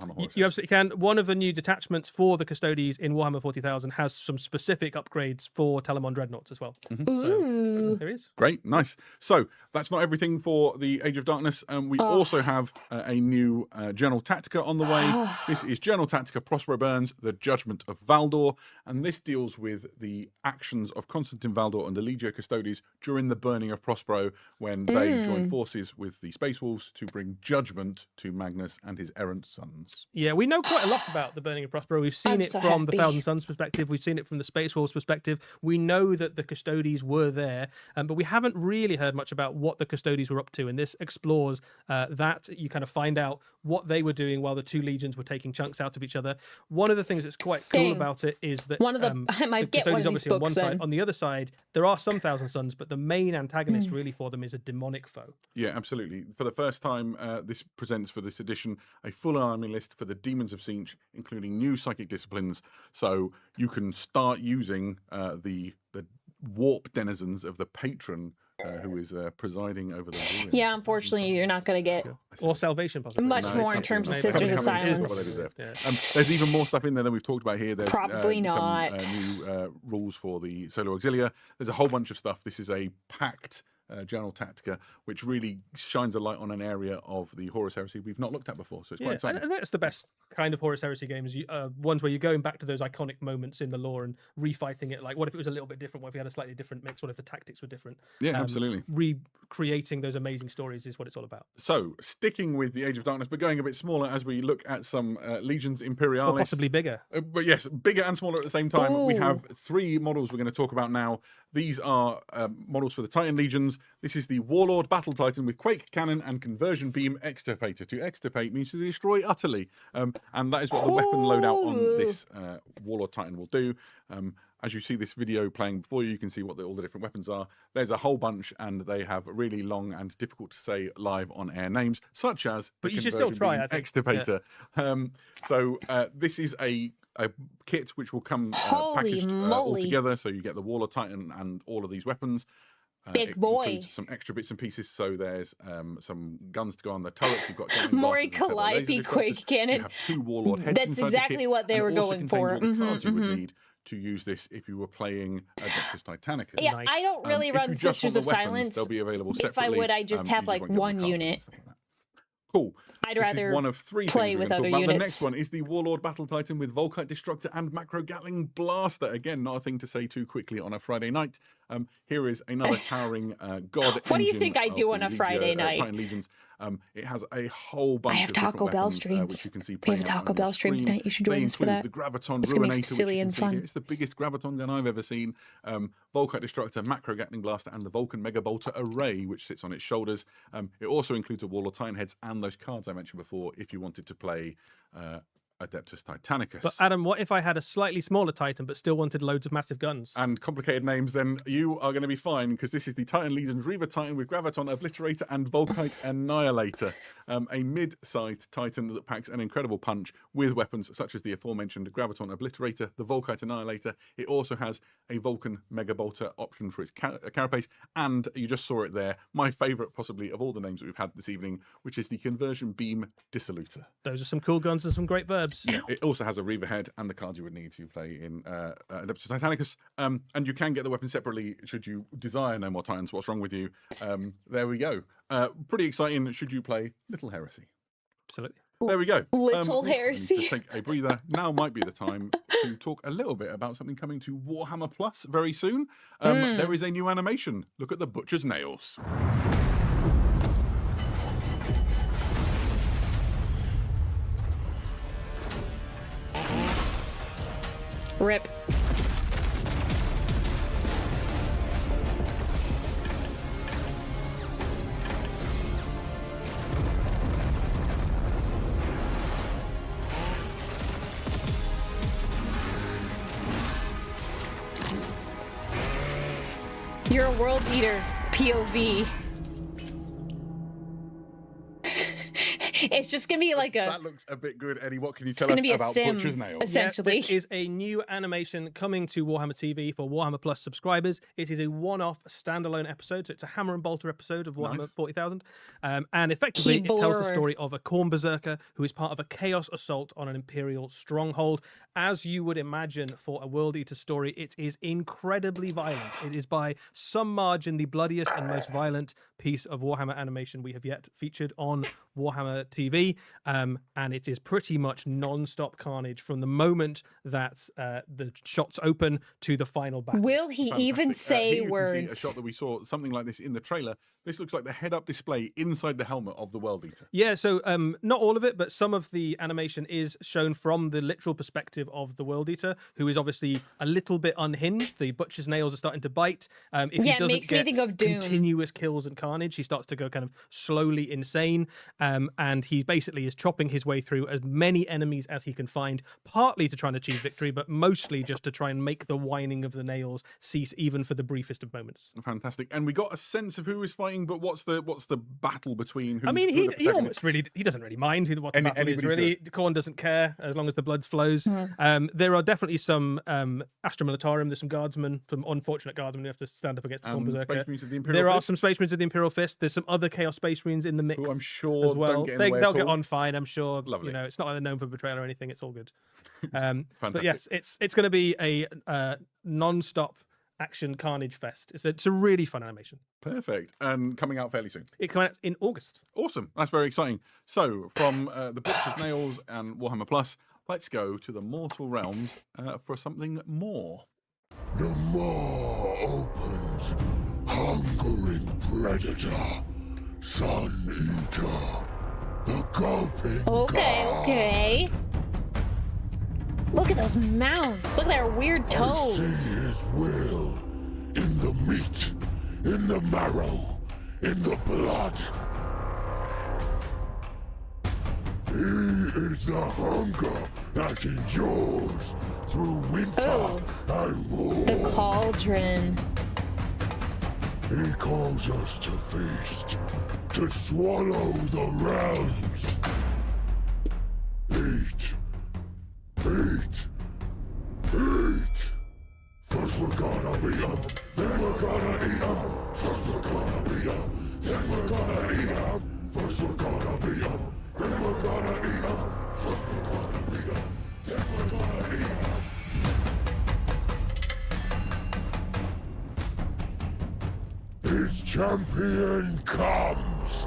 Warhammer Horus. You absolutely can. One of the new detachments for the Custodes in Warhammer 40,000 has some specific upgrades for Telemon Dreadnoughts as well. So there is. Great, nice. So that's not everything for the Age of Darkness. We also have a new Journal Tactica on the way. This is Journal Tactica Prospero Burns, the Judgment of Valdor, and this deals with the actions of Constantine Valdor and the Legio Custodes during the burning of Prospero, when they join forces with the Space Wolves to bring judgment to Magnus and his errant sons. Yeah, we know quite a lot about the Burning of Prospero. We've seen I'm it so from the happy. Thousand Suns perspective. We've seen it from the Space Wolves perspective. We know that the Custodes were there, but we haven't really heard much about what the Custodes were up to. And this explores that. You kind of find out what they were doing while the two legions were taking chunks out of each other. One of the things that's quite cool Dang. about it is that One of the- I might get one of these obviously on one books side. then. On the other side, there are some Thousand Suns, but the main antagonist really for them is a demonic foe. Yeah, absolutely. For the first time, this presents for this edition a full army list for the Demons of Siege, including new psychic disciplines. So you can start using the warp denizens of the patron who is presiding over the ruin. Yeah, unfortunately, you're not going to get Or salvation, possibly. much No, more it's in terms of absolutely Sisters of not. It is what they Silence. deserve. There's even more stuff in there than we've talked about here. There's Probably not. some new rules for the Solo Auxilia. There's a whole bunch of stuff. This is a packed Journal Tactica, which really shines a light on an area of the Horus Heresy we've not looked at before. So it's quite exciting. And that's the best kind of Horus Heresy games. Ones where you're going back to those iconic moments in the lore and refighting it. Like, what if it was a little bit different? What if we had a slightly different mix? What if the tactics were different? Yeah, absolutely. Recreating those amazing stories is what it's all about. So, sticking with the Age of Darkness, but going a bit smaller as we look at some Legions Imperialis. Or possibly bigger. But yes, bigger and smaller at the same time. We have 3 models we're going to talk about now. These are models for the Titan Legions. This is the Warlord Battle Titan with Quake Cannon and Conversion Beam Extirpator. To extirpate means to destroy utterly. And that is what the weapon loadout on this Warlord Titan will do. As you see this video playing before you, you can see what all the different weapons are. There's a whole bunch, and they have really long and difficult to say live on air names, such as but the you should still try, I think. Extirpator. Yeah. This is a kit which will come packaged all together, so you get the Warlord Titan and all of these weapons. Big boy. Some extra bits and pieces. So there's some guns to go on the turrets. You've got Mori Calliope Quake Cannon. You have 2 Warlord heads. That's exactly what they were going for. All the cards you would need to use this if you were playing Adeptus Titanicus. Yeah, I don't really run Sisters of Silence. They'll be available separately. If I would, I just have like one unit. Cool. I'd rather one of 3 play with other units. The next one is the Warlord Battle Titan with Volkite Destructor and Macro Gatling Blaster. Again, not a thing to say too quickly on a Friday night. Here is another towering god. What do you think I do on a Friday night? Titan Legions. It has a whole bunch. I have of Taco Bell weapons, streams. which you can see We have a playing out Taco on your Bell stream screen. tonight. You should join They us for that. include the Graviton It's gonna be Ruinator, silly which you and can see fun. here. It's the biggest Graviton gun I've ever seen. Volkite Destructor, Macro Gatling Blaster, and the Vulcan Mega Bolter Array, which sits on its shoulders. It also includes the Warlord Titan heads and those cards I mentioned before if you wanted to play Adeptus Titanicus. But Adam, what if I had a slightly smaller Titan but still wanted loads of massive guns? And complicated names, then you are going to be fine, because this is the Titan Legions Reaver Titan with Graviton Obliterator and Volkite Annihilator. A mid-sized Titan that packs an incredible punch with weapons such as the aforementioned Graviton Obliterator, the Volkite Annihilator. It also has a Vulcan Mega Bolter option for its carapace, and you just saw it there, my favourite possibly of all the names that we've had this evening, which is the Conversion Beam Dissolutor. Those are some cool guns and some great verbs. Yeah. It also has a Reaver head and the cards you would need to play in Adeptus Titanicus. And you can get the weapon separately should you desire no more Titans. What's wrong with you? There we go. Pretty exciting should you play Little Heresy. Absolutely. There we go. Little I need Heresy. to take a breather. Now might be the time to talk a little bit about something coming to Warhammer Plus very soon. There is a new animation. Look at the Butcher's Nails. Rip. You're a world eater, POV. It's just gonna be like That looks a bit good, Eddie. What can you it's tell gonna us be a about sim, Butcher's Nails? essentially. Yeah, this is a new animation coming to Warhammer TV for Warhammer Plus subscribers. It is a one-off standalone episode, so it's a Hammer and Bolter episode of Warhammer 40,000. And effectively, it tells the story of a Khorne Berserker who is part of a chaos assault on an Imperial stronghold. As you would imagine for a World Eater story, it is incredibly violent. It is by some margin the bloodiest and most violent piece of Warhammer animation we have yet featured on Warhammer TV. And it is pretty much non-stop carnage from the moment that the shots open to the final battle. Will he even say Here you words? can see a shot that we saw, something like this in the trailer. This looks like the head-up display inside the helmet of the World Eater. Yeah, so not all of it, but some of the animation is shown from the literal perspective of the World Eater, who is obviously a little bit unhinged. The Butcher's nails are starting to bite. If he Yeah, it doesn't makes me get think of Doom. continuous kills and carnage, he starts to go kind of slowly insane. And and he basically is chopping his way through as many enemies as he can find, partly to try and achieve victory, but mostly just to try and make the whining of the nails cease even for the briefest of moments. Fantastic. And we got a sense of who is fighting, but what's the battle between? I mean, he almost really he doesn't really mind what the battle is. Really, Khorne doesn't care as long as the blood flows. There are definitely some Astra Militarum. There's some guardsmen, some unfortunate guardsmen who have to stand up against the Khorne Berserker. There are some Space Marines of the Imperial Fist. There's some other Chaos Space Marines in the mix. Who I'm sure as well. don't get in the way They'll at get all. on fine. I'm sure. Lovely. You know, it's not like they're known for betrayal or anything. It's all good. But Fantastic. yes, it's going to be a non-stop action carnage fest. It's a really fun animation. Perfect. And coming out fairly soon. It comes out in August. Awesome. That's very exciting. So, from the Books of Nails and Warhammer Plus, let's go to the Mortal Realms for something more. The maw opens, hungering predator, sun eater, the gulping god. Okay. Look at those mounts. Look at their weird I toes. see his will in the meat, in the marrow, in the blood. He is the hunger that endures through winter and war. The cauldron. He calls us to feast, to swallow the realms. Eat. Eat. Eat. First we're gonna beat 'em, then we're gonna eat 'em. First we're gonna beat 'em, then we're gonna eat 'em. First we're gonna beat 'em, then we're gonna eat 'em. First we're gonna beat 'em, then we're gonna eat 'em. His champion comes.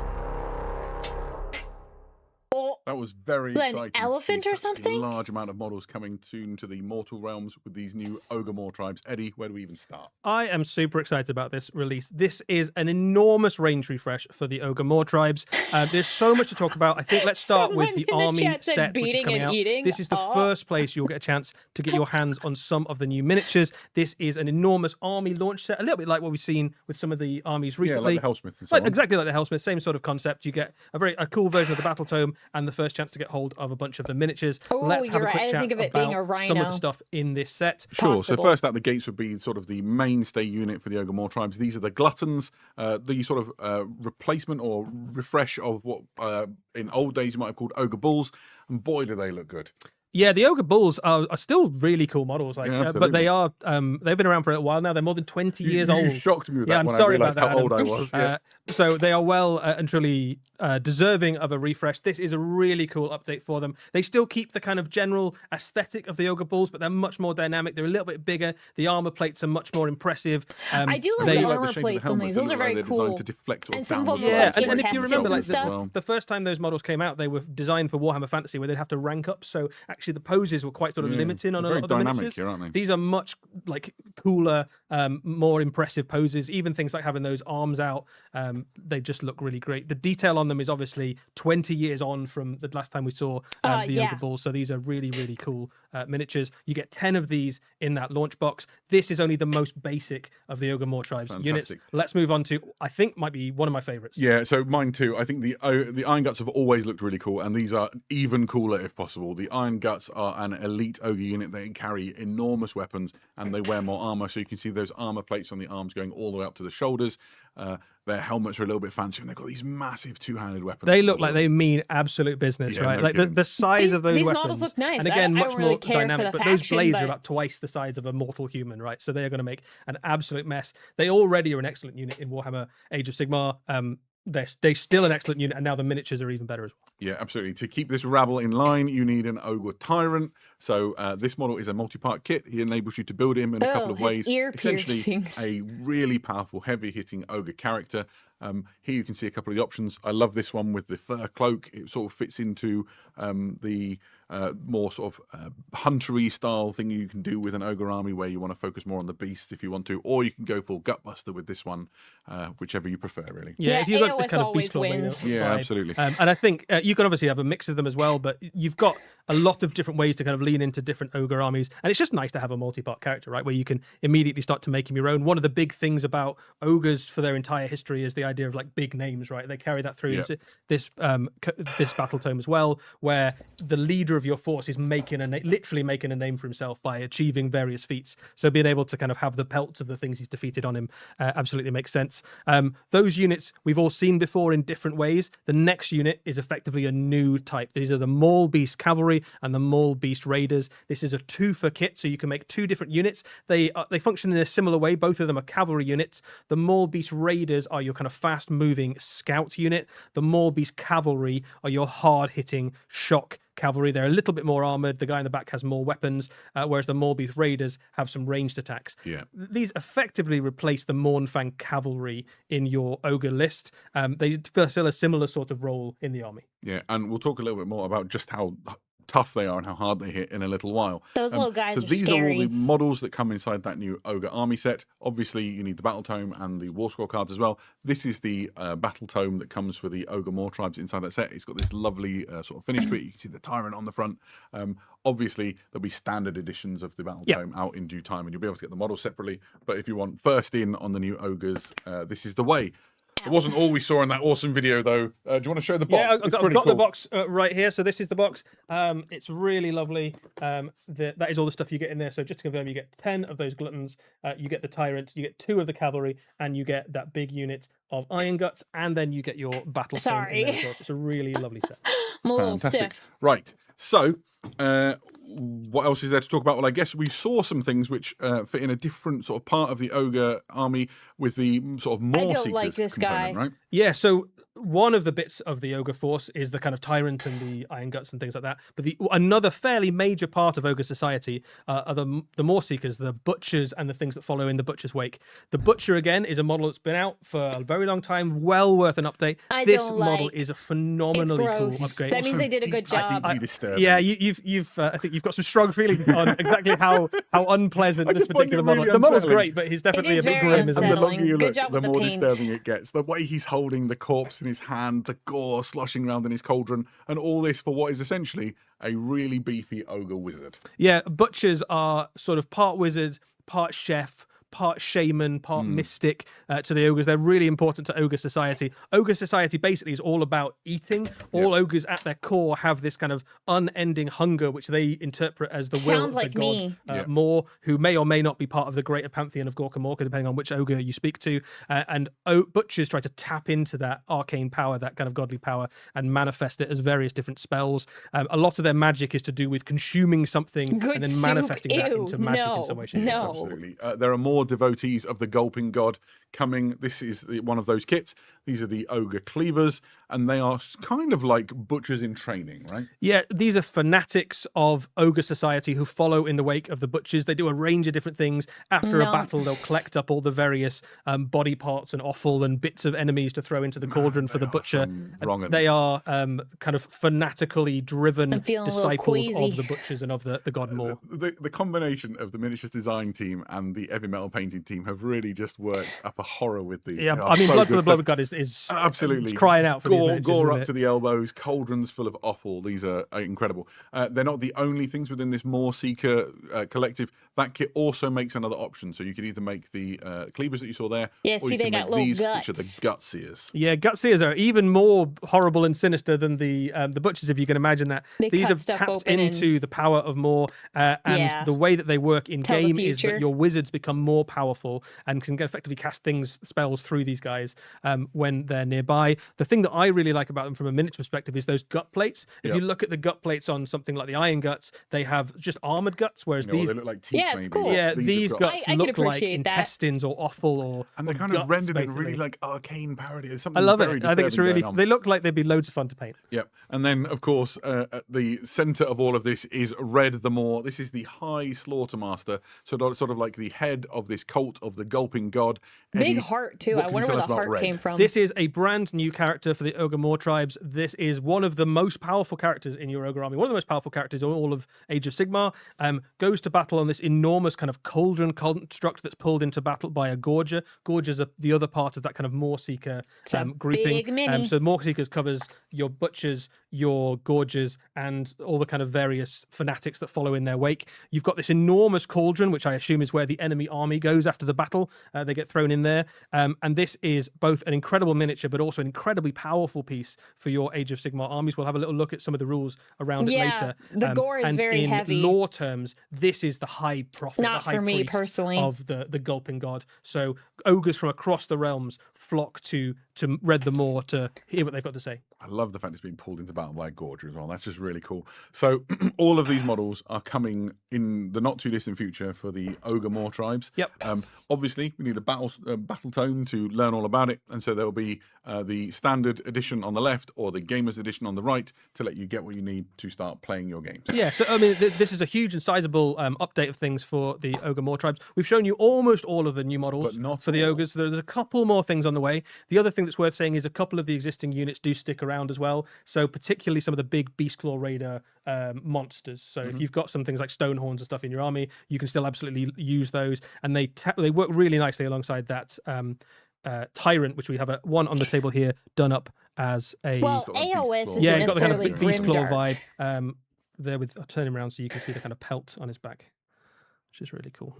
That was very An exciting. to elephant see or such something? A large amount of models coming soon to the Mortal Realms with these new Ogre tribes. Eddie, where do we even start? I am super excited about this release. This is an enormous range refresh for the Ogre tribes. There's so much to talk about. I think let's start with the Someone in the army chat said set, which is beating coming and out. eating. This is the Oh. first place you'll get a chance to get your hands on some of the new miniatures. This is an enormous army launch set, a little bit like what we've seen with some of the armies recently. Yeah, like the Hellsmiths and so on. Exactly like the Hellsmith, same sort of concept. You get a cool version of the Battle Tome and the first chance to get hold of a bunch of the miniatures. Oh, Let's have you're a quick right. I chat think of it about being a some of the rhino. stuff in this set. Sure. Possible. So first out the gates would be sort of the mainstay unit for the Ogre tribes. These are the Gluttons, the sort of replacement or refresh of what in old days you might have called Ogre Bulls. And boy, do they look good. Yeah, the Ogre Bulls are still really cool models, like, Yeah, but they are they've been around for a while now. They're more than 20 years You old. shocked me with Yeah, that I'm when sorry I realised about how that, old I Adam. was. Yeah. So they are well and truly deserving of a refresh. This is a really cool update for them. They still keep the kind of general aesthetic of the Ogre Bulls, but they're much more dynamic. They're a little bit bigger. The armor plates are much more impressive. I do like They the look like armor shape of the plates on helmets. these. They Those are look like very they're cool. designed to deflect sort And of some of downwards. them Yeah, look like and if you remember, like intestines and stuff. the first time those models came out, they were designed for Warhammer Fantasy, where they'd have to rank up. So actually, the poses were quite sort of limiting on a Very lot of the dynamic miniatures. here, aren't they? These are much like cooler, more impressive poses. Even things like having those arms out, they just look really great. The detail on them is obviously 20 years on from the last time we saw the yeah. Ogre Bulls. So these are really, really cool miniatures. You get 10 of these in that launch box. This is only the most basic of the Ogre tribes units. Fantastic. Let's move on to, I think, might be one of my favorites. Yeah, so mine too. I think the Iron Guts have always looked really cool, and these are even cooler if possible. The Iron Guts are an elite ogre unit. They carry enormous weapons, and they wear more armor. So you can see those armor plates on the arms going all the way up to the shoulders. Their helmets are a little bit fancier, and they've got these massive two-handed weapons. They look like they mean absolute business, Yeah, right? no Like kidding. the size of those These weapons. models look nice. And again, I much don't really more care for dynamic. the But those faction, blades but- are about twice the size of a mortal human, right? So they are going to make an absolute mess. They already are an excellent unit in Warhammer Age of Sigmar. They're still an excellent unit, and now the miniatures are even better as well. Yeah, absolutely. To keep this rabble in line, you need an Ogre Tyrant. So this model is a multi-part kit. He enables you to build him in a couple of his ways. ear Essentially, piercings. a really powerful, heavy-hitting Ogre character. Here you can see a couple of the options. I love this one with the fur cloak. It sort of fits into the more sort of huntery style thing you can do with an ogre army, where you want to focus more on the beast if you want to, or you can go full gutbuster with this one, whichever you prefer, really. Yeah, Yeah, if you've got the AOS kind of always beast Lord wins. Yeah, vibe. absolutely. And I think you can obviously have a mix of them as well, but you've got a lot of different ways to kind of lead lean into different ogre armies, and it's just nice to have a multi-part character, right, where you can immediately start to make him your own. One of the big things about ogres for their entire history is the idea of like big names, right? They carry that through into this this battle tome as well, where the leader of your force is literally making a name for himself by achieving various feats. So being able to kind of have the pelts of the things he's defeated on him absolutely makes sense. Those units we've all seen before in different ways. The next unit is effectively a new type. These are the Maul Beast Cavalry and the Maul Beast Raiders. This is a 2-for kit, so you can make 2 different units. They function in a similar way. Both of them are cavalry units. The Maul Beast Raiders are your kind of fast-moving scout unit. The Maul Beast Cavalry are your hard-hitting shock cavalry. They're a little bit more armored. The guy in the back has more weapons, whereas the Maul Beast Raiders have some ranged attacks. Yeah. These effectively replace the Mournfang cavalry in your ogre list. They fill a similar sort of role in the army. Yeah, and we'll talk a little bit more about just how tough they are and how hard they hit in a little while. Those little guys so are these scary. are all the models that come inside that new ogre army set. Obviously you need the battle tome and the war scroll cards as well. This is the battle tome that comes for the ogre Moor tribes inside that set. It's got this lovely sort of finish to it. You can see the tyrant on the front. Obviously there'll be standard editions of the battle tome out in due time, and you'll be able to get the models separately, but if you want first in on the new ogres, this is the way. It wasn't all we saw in that awesome video, though. Do you want to show the box? Yeah, It's I've pretty got the cool. box right here. So this is the box. It's really lovely. That is all the stuff you get in there. So just to confirm, you get 10 of those gluttons. You get the tyrant. You get 2 of the cavalry, and you get that big unit of iron guts, and then you get your battle. Sorry. In there as well. So it's a really lovely set. I'm a little Fantastic. stiff. Right. So, what else is there to talk about? Well, I guess we saw some things which fit in a different sort of part of the ogre army with the sort of more don't like this component, guy. right? Yeah, so one of the bits of the ogre force is the kind of tyrant and the iron guts and things like that. But another fairly major part of ogre society are the more seekers, the butchers, and the things that follow in the butcher's wake. The butcher, again, is a model that's been out for a very long time, well worth an update. This model is a phenomenally cool gross. upgrade. That means they did a good job. Deeply disturbing. Yeah, I think you've got some strong feelings on exactly how unpleasant I this just find particular it model. really The model's unsettling. great, but he's definitely is a bit very grim. isn't he? And the unsettling. longer you Good look, job the with the more paint. disturbing it gets. The way he's holding the corpse in his hand, the gore sloshing around in his cauldron, and all this for what is essentially a really beefy ogre wizard. Yeah, butchers are sort of part wizard, part chef, part shaman, part mystic to the ogres. They're really important to ogre society. Ogre society basically is all about eating. All ogres at their core have this kind of unending hunger, which they interpret as the will Sounds of like the me. god Moor, who may or may not be part of the greater pantheon of Gorka Morka, depending on which ogre you speak to. And butchers try to tap into that arcane power, that kind of godly power, and manifest it as various different spells. A lot of their magic is to do with consuming something Good and then soup. manifesting that Ew, into magic no, in some way, shape, or no. form. Absolutely. There are more devotees of the gulping god coming. This is one of those kits. These are the ogre cleavers, and they are kind of like butchers in training, right? Yeah, these are fanatics of ogre society who follow in the wake of the butchers. They do a range of different things. After a battle, they'll collect up all the various body parts and offal and bits of enemies to throw into the cauldron for the butcher. They are kind of fanatically driven disciples of the butchers and of the god Moor. The combination of the miniatures design team and the heavy metal painting team have really just worked up a horror with these. Yeah, They are I mean, so Blood for good. the Blood God is Absolutely crying out for these gore, miniatures, gore isn't up it? to the elbows, cauldrons full of offal. These are incredible. They're not the only things within this Moor Seeker collective. That kit also makes another option. So you can either make the cleavers that you saw there, Yeah, or see, you they can got make little these, guts. which are the Gutseers. Yeah, Gutseers are even more horrible and sinister than the butchers, if you can imagine that. They These cut have stuff tapped open into the power of Moor, and Yeah. the way that they work in Tell the game is that future. your wizards become more powerful and can effectively cast spells through these guys when they're nearby. The thing that I really like about them from a miniature perspective is those gut plates. If you look at the gut plates on something like the Iron Guts, they have just armored guts, whereas You know, these they look like teeth. Yeah, it's maybe. cool. yeah, These these have got- guts I can look like appreciate that. intestines or offal or And they're kind guts, of rendered in really basically. like arcane parody. There's I something love very it. I think it's disturbing really. going on. They look like they'd be loads of fun to paint. Yep. And then, of course, at the centre of all of this is Red the Moor. This is the High Slaughter Master, sort of like the head of this cult of the Gulping God. Big Eddie, heart too. what I can you wonder tell where us the about heart Red? came from. This is a brand new character for the Ogre Moor tribes. This is one of the most powerful characters in your Ogre army. One of the most powerful characters in all of Age of Sigmar. Goes to battle on this enormous kind of cauldron construct that's pulled into battle by a Gorger. Gorgers are the other part of that kind of Moor Seeker grouping. big mini. So Moor Seekers covers your Butchers, your Gorgers, and all the kind of various fanatics that follow in their wake. You've got this enormous cauldron, which I assume is where the enemy army goes after the battle. They get thrown in there. And this is both an incredible miniature, but also an incredibly powerful piece for your Age of Sigmar armies. We'll have a little look at some of the rules around it later. The gore is and very in heavy. lore terms, this is the high prophet, Not the high for me priest personally. of the Gulping God. So ogres from across the realms flock to Red the Moor to hear what they've got to say. I love the fact it's being pulled into battle by a Gorger as well. That's just really cool. So all of these models are coming in the not too distant future for the Ogre Moor tribes. Yep. Obviously, we need a battle tome to learn all about it, and so there will be the standard edition on the left or the gamers edition on the right to let you get what you need to start playing your games. Yeah, so I mean, this is a huge and sizable update of things for the Ogre Moor tribes. We've shown you almost all of the new models But not for the all. ogres. There's a couple more things on the way. The other thing that's worth saying is a couple of the existing units do stick around as well. So particularly some of the big Beastclaw Raider monsters. So if you've got some things like Stonehorns and stuff in your army, you can still absolutely use those, and they work really nicely alongside that Tyrant, which we have one on the table here, done up as a Well, got a AOS beast isn't claw. yeah, you've got the kind of necessarily Beastclaw grimdark. vibe. There with I'll turn him around so you can see the kind of pelt on his back, which is really cool.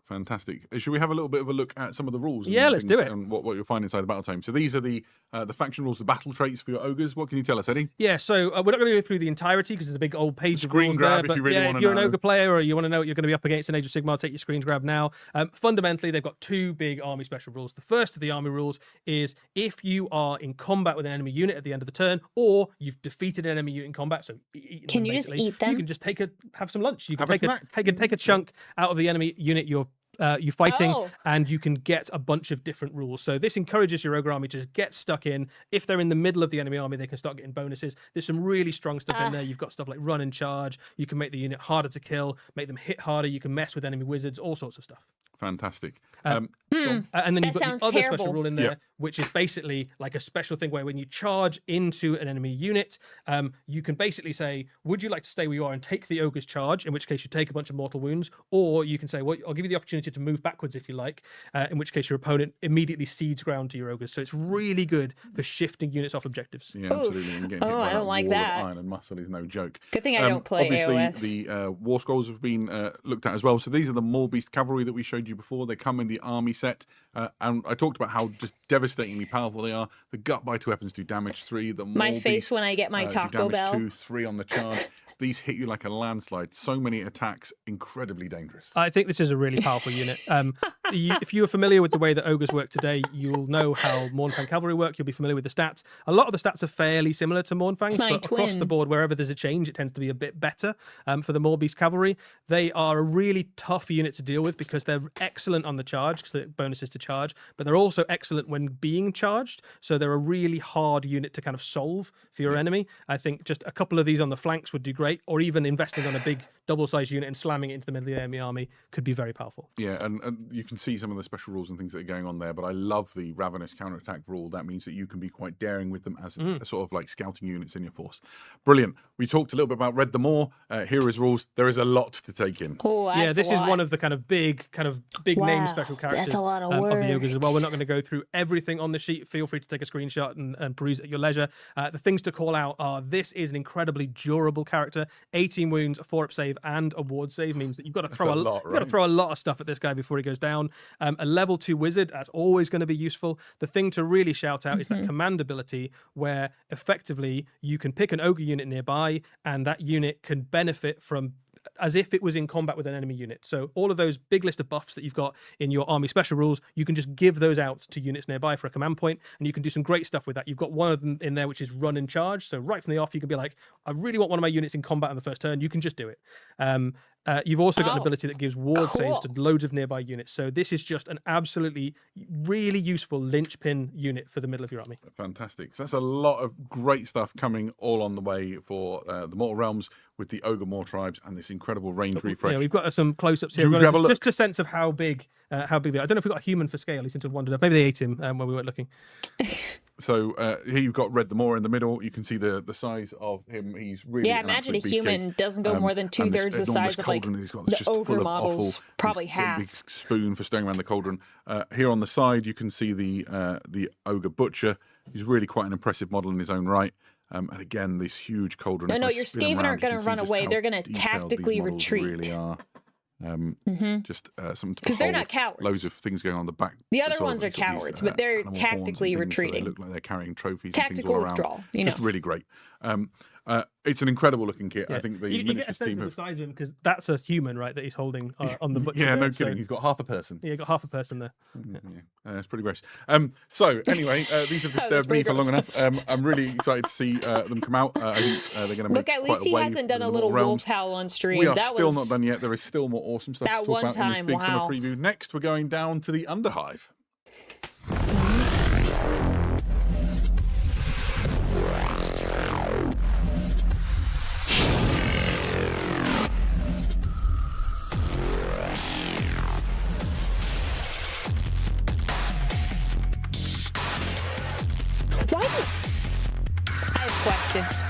Fantastic. Should we have a little bit of a look at some of the rules? And Yeah, let's things do it. And what you'll find inside the battle tome. So these are the faction rules, the battle traits for your ogres. What can you tell us, Eddie? Yeah, so we're not going to go through the entirety because there's a big old page of Screen rules grab there. if But you really yeah, wanna if you're an know. ogre player or you want to know what you're going to be up against in Age of Sigmar, take your screens grab now. Fundamentally, they've got two big army special rules. The first of the army rules is if you are in combat with an enemy unit at the end of the turn, or you've defeated an enemy unit in combat, so eaten Can them, you just basically, eat them? You can just have some lunch. You can Have a take a chunk out of the enemy unit you're fighting, Oh. and you can get a bunch of different rules. So this encourages your ogre army to just get stuck in. If they're in the middle of the enemy army, they can start getting bonuses. There's some really strong stuff in there. You've got stuff like run and charge. You can make the unit harder to kill, make them hit harder. You can mess with enemy wizards, all sorts of stuff. Fantastic. And then That you've got sounds the other special terrible. rule in there, Yeah. which is basically like a special thing where when you charge into an enemy unit, you can basically say, would you like to stay where you are and take the ogre's charge, in which case you take a bunch of mortal wounds, or you can say, well, I'll give you the opportunity to move backwards if you like, in which case your opponent immediately cedes ground to your ogres. So it's really good for shifting units off objectives. Yeah, absolutely. And getting hit Oh, by I don't that like wall of that. iron and muscle is no joke. Good thing I don't play Obviously, AOS. the war scrolls have been looked at as well. So these are the Maulbeast cavalry that we showed you before. They come in the army set, and I talked about how just devastatingly powerful they are. The gut biter weapons do damage 3. The My face Maulbeasts, when I get my do Taco damage Bell. 2, 3 on the charge. These hit you like a landslide. So many attacks, incredibly dangerous. I think this is a really powerful unit. If you're familiar with the way that ogres work today, you'll know how Mournfang cavalry work. You'll be familiar with the stats. A lot of the stats are fairly similar to Mournfangs, It's my but across twin. the board, wherever there's a change, it tends to be a bit better. For the Maulbeast cavalry, they are a really tough unit to deal with because they're excellent on the charge, because the bonus is to charge, but they're also excellent when being charged. So they're a really hard unit to kind of solve for your enemy. I think just a couple of these on the flanks would do great, or even investing on a big double-sized unit and slamming it into the middle of the enemy army could be very powerful. Yeah, and you can see some of the special rules and things that are going on there, but I love the Ravenous counterattack rule. That means that you can be quite daring with them as a sort of like scouting units in your force. Brilliant. We talked a little bit about Red the Moor. Here are his rules. There is a lot to take in. Oh, that's Yeah, this a is lot. one of the kind of big name Wow, special that's characters a lot of the ogres as well. We're words. not going to go through everything on the sheet. Feel free to take a screenshot and peruse at your leisure. The things to call out are this is an incredibly durable character. 18 wounds, a 4-up save, and a ward save means that you've got to throw a lot, you've got to right? throw a lot of stuff at this guy before he goes down. A level 2 wizard, that's always going to be useful. The thing to really shout out is that command ability, where effectively you can pick an ogre unit nearby, and that unit can benefit from as if it was in combat with an enemy unit. So all of those big list of buffs that you've got in your army special rules, you can just give those out to units nearby for a command point, and you can do some great stuff with that. You've got one of them in there, which is run and charge. So right from the off, you can be like, I really want one of my units in combat on the first turn. You can just do it. You've also got an Oh, ability that gives ward saves to cool. loads of nearby units. So this is just an absolutely really useful linchpin unit for the middle of your army. Fantastic. So that's a lot of great stuff coming all on the way for the Mortal Realms with the Ogre Moor tribes and this incredible range refresh. Yeah, we've got some close-ups here. Should we We've got have a look? just a sense of how big they are. I don't know if we've got a human for scale. He seemed to have wandered up. Maybe they ate him when we weren't looking. So here you've got Red the Moor in the middle. You can see the size of him. He's really Yeah, an imagine a absolute human beefcake. doesn't go more than And this 2/3 the enormous size of like cauldron he's got the that's just ogre full of models, offal. probably He's got a half. big spoon for stirring around the cauldron. Here on the side, you can see the ogre butcher. He's really quite an impressive model in his own right. And again, this huge cauldron. No, If no, I your spin 'em Skaven aren't round, you gonna can see run just away. how They're gonna detailed these tactically models retreat. Really are. Just something to 'Cause they're not behold. cowards. Loads of things going on the back. The other sort of ones are these, cowards, but they're animal horns and tactically things, so retreating. they look like they're carrying trophies Tactical and things all around. withdrawal, you Just know. really great. It's an incredible looking kit. Yeah. I think the you get a miniatures sense team of have. the size of him because that's a human, right? That he's holding on the butcher. Yeah, no there, so- kidding. He's got half a person. Yeah, got half a person there. It's pretty gross. So anyway, these have That's disturbed me pretty for long gross. enough. I'm really excited to see them come out. I think they're going to make Look, at quite least a he wave hasn't done in a the little Mortal wolf Realms. howl on stream. We are that still was not done yet. There is still more awesome stuff that to talk one about in this time, big summer wow. preview. Next, we're going down to the Underhive. Why? I have questions.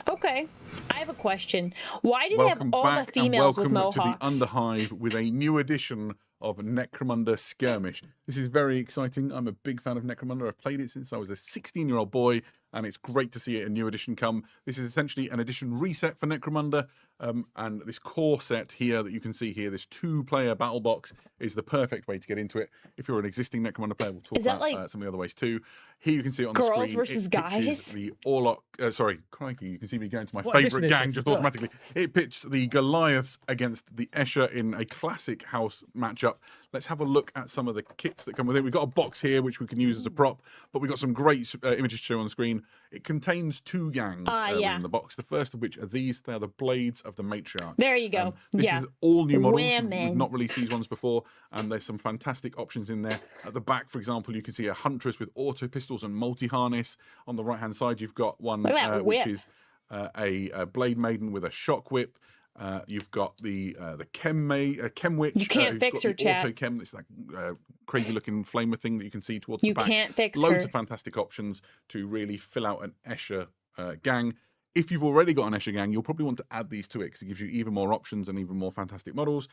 Okay, I have a question. Why do they have Welcome all back the females with and welcome mohawks? to the Underhive with a new edition of Necromunda Skirmish. This is very exciting. I'm a big fan of Necromunda. I've played it since I was a 16-year-old boy, and it's great to see a new edition come. This is essentially an edition reset for Necromunda, and this core set here that you can see here, this 2-player battle box, is the perfect way to get into it. If you're an existing Necromunda player, we'll talk Is that about like some of the other ways too. Here you can see it on the girls screen. versus It pitches guys? the Orlok. Sorry, crikey! You can see me going to my What edition favourite is gang this? just Oh. automatically. It pitched the Goliaths against the Escher in a classic house matchup. Let's have a look at some of the kits that come with it. We've got a box here which we can use as a prop, but we've got some great images to show on the screen. It contains 2 gangs yeah. within the box. The first of which are these. They are the Blades of the Matriarch. There you go. This Yeah. is all new models. We've Women. not released these ones before, and there's some fantastic options in there. At the back, for example, you can see a Huntress with auto pistols and multi-harness. On the right-hand side, you've got one Look at that which whip. is a Blade Maiden with a shock whip. You've got the Chem Witch. You can't who's fix got her, the chat. Auto Chem. It's like crazy looking flamer thing that you can see towards You the back. can't fix Loads her. of fantastic options to really fill out an Escher gang. If you've already got an Escher gang, you'll probably want to add these to it because it gives you even more options and even more fantastic models.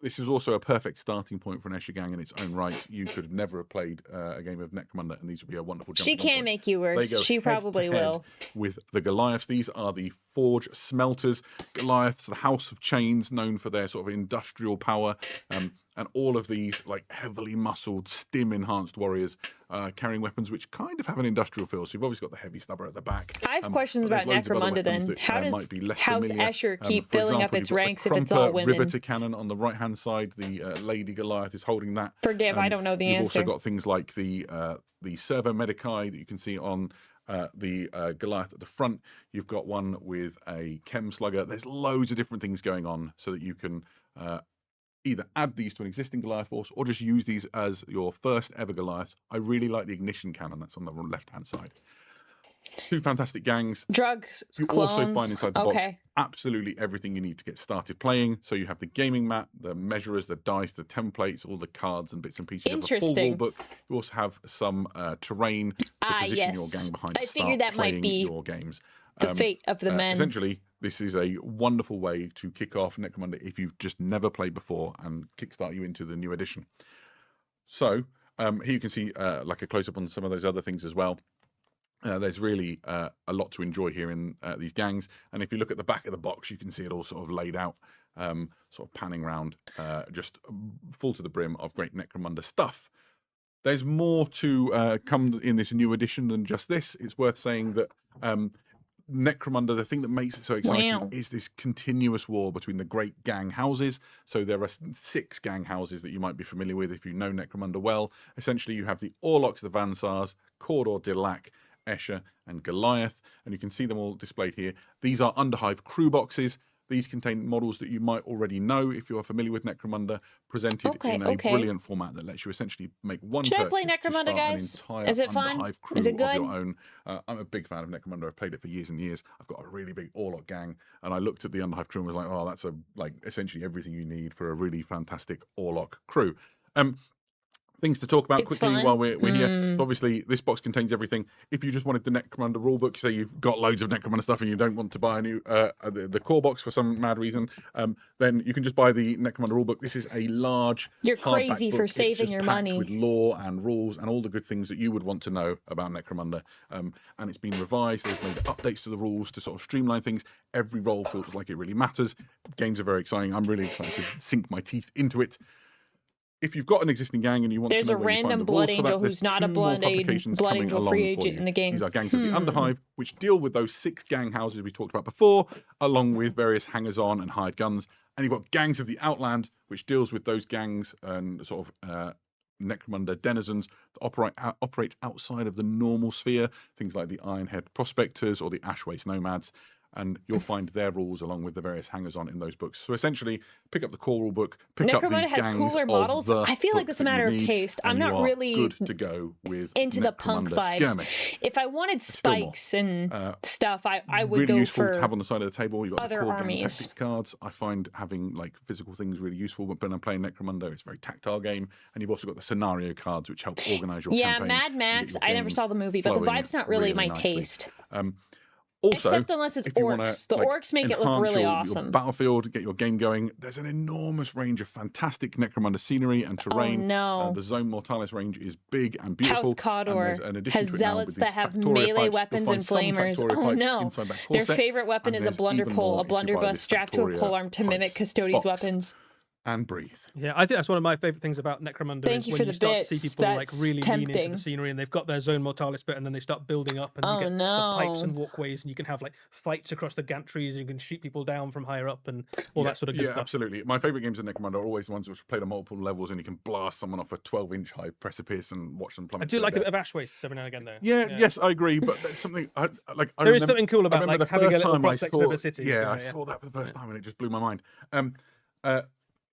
This is also a perfect starting point for an Escher gang in its own right. You could never have played a game of Necromunda, and these would be a wonderful She jumping-on can point. make you They worse. go She head probably to head will. with the Goliaths. These are the Forge Smelters. Goliaths, the House of Chains, known for their sort of industrial power. And all of these like heavily muscled, stim-enhanced warriors carrying weapons which kind of have an industrial feel. So you've obviously got the heavy stubber at the back. I have but questions there's about loads of other Necromunda weapons then. that, How does might be less House familiar. Escher keep For filling up example, its you've got the ranks if it's all Crumper women? Riveter cannon on the right-hand side. The Lady Goliath is holding that. Forgive, I don't know the You've answer. also got things like the Servo Medicae that you can see on the Goliath at the front. You've got one with a Chem Slugger. There's loads of different things going on so that you can either add these to an existing Goliath force or just use these as your first ever Goliaths. I really like the ignition cannon that's on the left-hand side. 2 fantastic gangs. Drugs, You clones. also find inside the box Okay. absolutely everything you need to get started playing. So you have the gaming mat, the measurers, the dice, the templates, all the cards and bits and pieces. You have a full Interesting. rule book. You also have some terrain to position your yes. gang behind I to figured start that might playing be your games. The fate of the men. Essentially, this is a wonderful way to kick off Necromunda if you've just never played before and kickstart you into the new edition. So here you can see like a close-up on some of those other things as well. There's really a lot to enjoy here in these gangs. And if you look at the back of the box, you can see it all sort of laid out, sort of panning around, just full to the brim of great Necromunda stuff. There's more to come in this new edition than just this. It's worth saying that Necromunda, the thing that makes it so exciting Wow. is this continuous war between the great gang houses. So there are 6 gang houses that you might be familiar with if you know Necromunda well. Essentially, you have the Orlocks, the Vansars, Cawdor, Dilac, Escher, and Goliath, and you can see them all displayed here. These are Underhive crew boxes. These contain models that you might already know if you're familiar with Necromunda, presented in a brilliant format that lets you essentially make one Should I purchase play to Necromunda, start guys? an entire Is it fun? Underhive crew Is it of good? your own. I'm a big fan of Necromunda. I've played it for years and years. I've got a really big Orlok gang, and I looked at the Underhive crew and was like, oh, that's essentially everything you need for a really fantastic Orlok crew. Things to talk about quickly while we're here. So obviously, this box contains everything. If you just wanted the Necromunda rulebook, say you've got loads of Necromunda stuff and you don't want to buy a new the core box for some mad reason, then you can just buy the Necromunda rulebook. This is a large You're hardback crazy book. for It's saving just your packed money. with lore and rules and all the good things that you would want to know about Necromunda. And it's been revised. They've made updates to the rules to sort of streamline things. Every role feels like it really matters. Games are very exciting. I'm really excited to sink my teeth into it. If you've got an existing gang and you want There's to know a where you find random the Blood rules for that, Angel there's who's not a 2 more Blood publications Blood coming Angel along free for agent you. in the game. These are gangs of the Underhive, which deal with those 6 gang houses we talked about before, along with various hangers-on and hired guns. And you've got gangs of the Outland, which deals with those gangs and sort of Necromunda denizens that operate outside of the normal sphere, things like the Ironhead Prospectors or the Ashwaste Nomads. And you'll find their rules along with the various hangers-on in those books. So essentially, pick up the core rule book, pick up the Necromunda has gangs cooler of models. the I feel like book that's a that you matter of need, taste. and I'm you not are really good to go with into the punk Necromunda vibes. skirmish. If I wanted Still more. spikes and stuff, I would Really go useful for to have on the side of the table. You've got other the core gang armies. tactics cards. I find having like physical things really useful. But when I'm playing Necromunda, it's a very tactile game, and you've also got the scenario cards, which help organize your campaign. Mad and Max. get your I never games saw the movie, but the flowing vibe's not really my nicely. taste. Also, Except unless it's if you wanna, orcs. The like, orcs make it look enhance really your awesome. battlefield, get your game going. There's an enormous range of fantastic Necromunda scenery and terrain. Oh, no. The Zone Mortalis range is big and beautiful. House Cawdor and there's an addition has to it now zealots with that these have Factoria melee pipes. weapons You'll and find some flamers. Factoria Oh pipes no. inside that core Their set, favorite weapon and is a there's blunder even pole, more a if you blunderbuss buy this strapped to a Factoria polearm to mimic pipes Custodes' box. weapons. And breathe. Yeah, I think that's one of my favorite things about Necromunda. Thank is you when for you the start to see bits. people like That's really lean into tempting. the scenery, and they've got their Zone Mortalis bit, and then they start building up, and Oh, you get no. the pipes and walkways, and you can have like fights across the gantries, and you can shoot people down from higher up, and all that sort of good Yeah, stuff. absolutely. My favourite games in Necromunda are always the ones which are played on multiple levels, and you can blast someone off a 12-inch high precipice and watch them plummet. I do to like a their bit of ash waste every now and again, though. Yeah, yes, I agree, but there's something I There is something cool about, I remember like, the having a first little time I cross-section of saw- a city, Yeah, you know, I yeah. saw that for the first time, and it just blew my mind.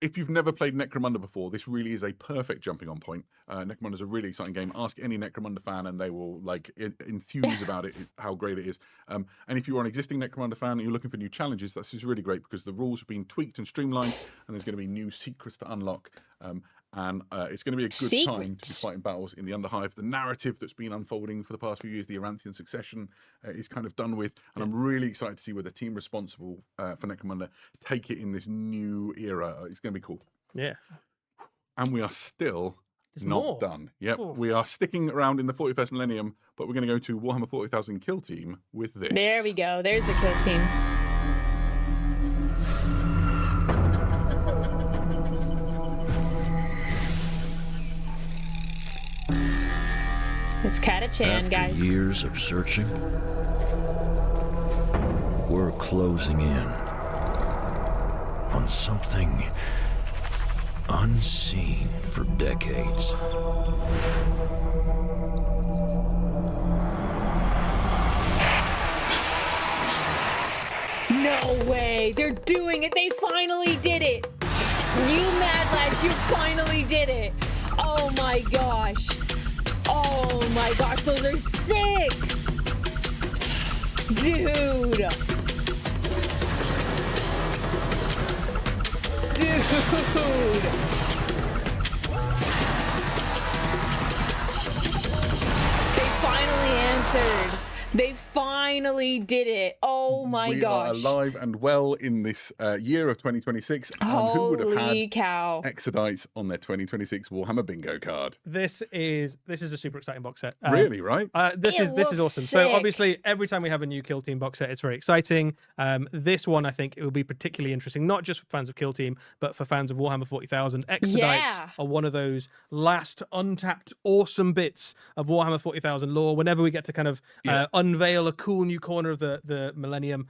If you've never played Necromunda before, this really is a perfect jumping on point. Necromunda is a really exciting game. Ask any Necromunda fan, and they will like enthuse about it, how great it is. And if you are an existing Necromunda fan and you're looking for new challenges, this is really great because the rules have been tweaked and streamlined, and there's going to be new secrets to unlock. And it's going to be a good time to be Secrets? fighting battles in the Underhive. The narrative that's been unfolding for the past few years, the Aranthian succession, is kind of done with. And I'm really excited to see where the team responsible for Necromunda take it in this new era. It's going to be cool. Yeah. And we are still There's not more. done. Yep, Oh. we are sticking around in the 41st millennium, but we're going to go to Warhammer 40,000 Kill Team with this. There we go. There's the kill team. It's Kata-chan, After guys. years of searching, we're closing in on something unseen for decades. No way. They're doing it. They finally did it. You mad lads, you finally did it. Oh my gosh. Oh my gosh, those are sick. Dude. Dude. They finally answered. They finally did it. Oh my we gosh. are alive and well in this year of 2026. And who would have Holy had cow. Exodites on their 2026 Warhammer bingo card? This is a super exciting box set. Really, right? This It is looks awesome. So sick. obviously, every time we have a new Kill Team box set, it's very exciting. This one, I think, it will be particularly interesting, not just for fans of Kill Team, but for fans of Warhammer 40,000. Exodites Yeah. are one of those last untapped, awesome bits of Warhammer 40,000 lore. Whenever we get to kind of unveil a cool new corner of the Millennium,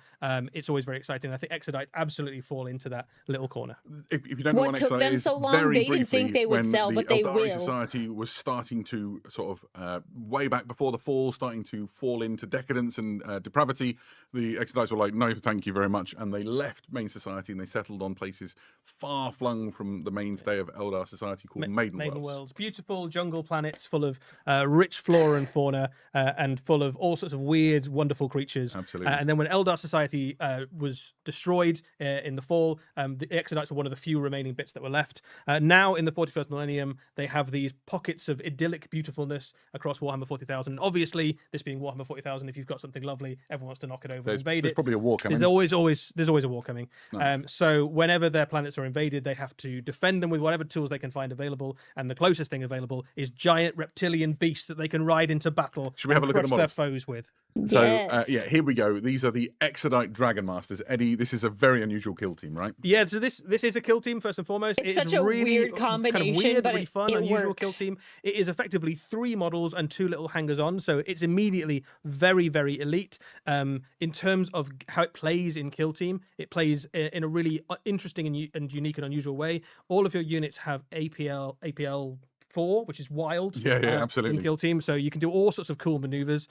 it's always very exciting. I think Exodites absolutely fall into that little corner. If you don't know What what took Exodite them is, so long? very They didn't briefly, think they would when sell, the but they Eldari will. Society was starting to sort of way back before the fall, starting to fall into decadence and depravity, the Exodites were like, no, thank you very much, and they left main society and they settled on places far flung from the mainstay of Eldar society called Maiden Worlds. Beautiful jungle planets full of rich flora and fauna and full of all sorts of weird, wonderful creatures. Absolutely. And then when Eldar society was destroyed in the fall, the Exodites were one of the few remaining bits that were left. Now in the 41st millennium, they have these pockets of idyllic beautifulness across Warhammer 40,000. Obviously, this being Warhammer 40,000, if you've got something lovely, everyone wants to knock it over and invade there's it. probably a war coming. There's always a war coming. Nice. So whenever their planets are invaded, they have to defend them with whatever tools they can find available. And the closest thing available is giant reptilian beasts that they can ride into battle. Should we have a look at the crush their models? foes with. So Yes. yeah, here we go. These are the Exodite Dragon Masters. Eddie, this is a very unusual kill team, right? Yeah, so this is a kill team first and foremost. It's It is such a really weird kind of combination, weird, but really fun, it unusual kill works. team. It is effectively 3 models and 2 little hangers on, so it's immediately very, very elite. In terms of how it plays in kill team, it plays in a really interesting and unique and unusual way. All of your units have APL 4, which is wild. Yeah, absolutely. In kill team, so you can do all sorts of cool maneuvers.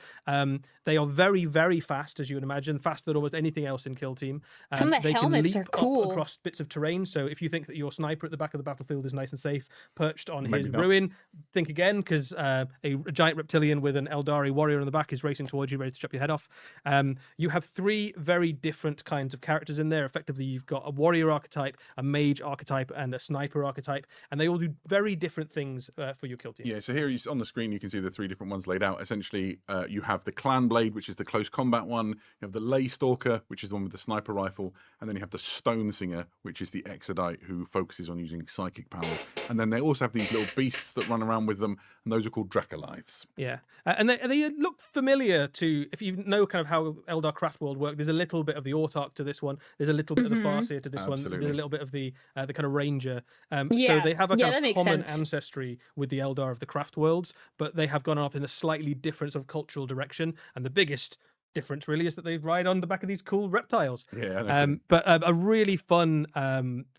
They are very, very fast, as you would imagine, faster than almost anything else in kill team. Some of the they helmets can are leap cool. up across bits of terrain. So if you think that your sniper at the back of the battlefield is nice and safe, perched on Maybe his not. ruin, think again, because a giant reptilian with an Eldari warrior on the back is racing towards you, ready to chop your head off. You have 3 very different kinds of characters in there. Effectively, you've got a warrior archetype, a mage archetype, and a sniper archetype, and they all do very different things for your kill team. Yeah, so here on the screen you can see the 3 different ones laid out. Essentially, you have the Clan Blade, which is the close combat one. You have the Lay Stalker, which is the one with the sniper rifle, and then you have the Stone Singer, which is the Exodite who focuses on using psychic powers. And then they also have these little beasts that run around with them, and those are called Dracolites. Yeah, and they look familiar to, if you know kind of how Eldar Craft World work. There's a little bit of the Autarch to this one. There's a little bit of the Farseer to this one. Absolutely. There's a little bit of the kind of Ranger. So Yeah. they have a Yeah, kind that of makes common sense. ancestry with the Eldar of the Craft Worlds, but they have gone off in a slightly different sort of cultural direction. And the biggest difference really is that they ride on the back of these cool reptiles. Yeah, But a really fun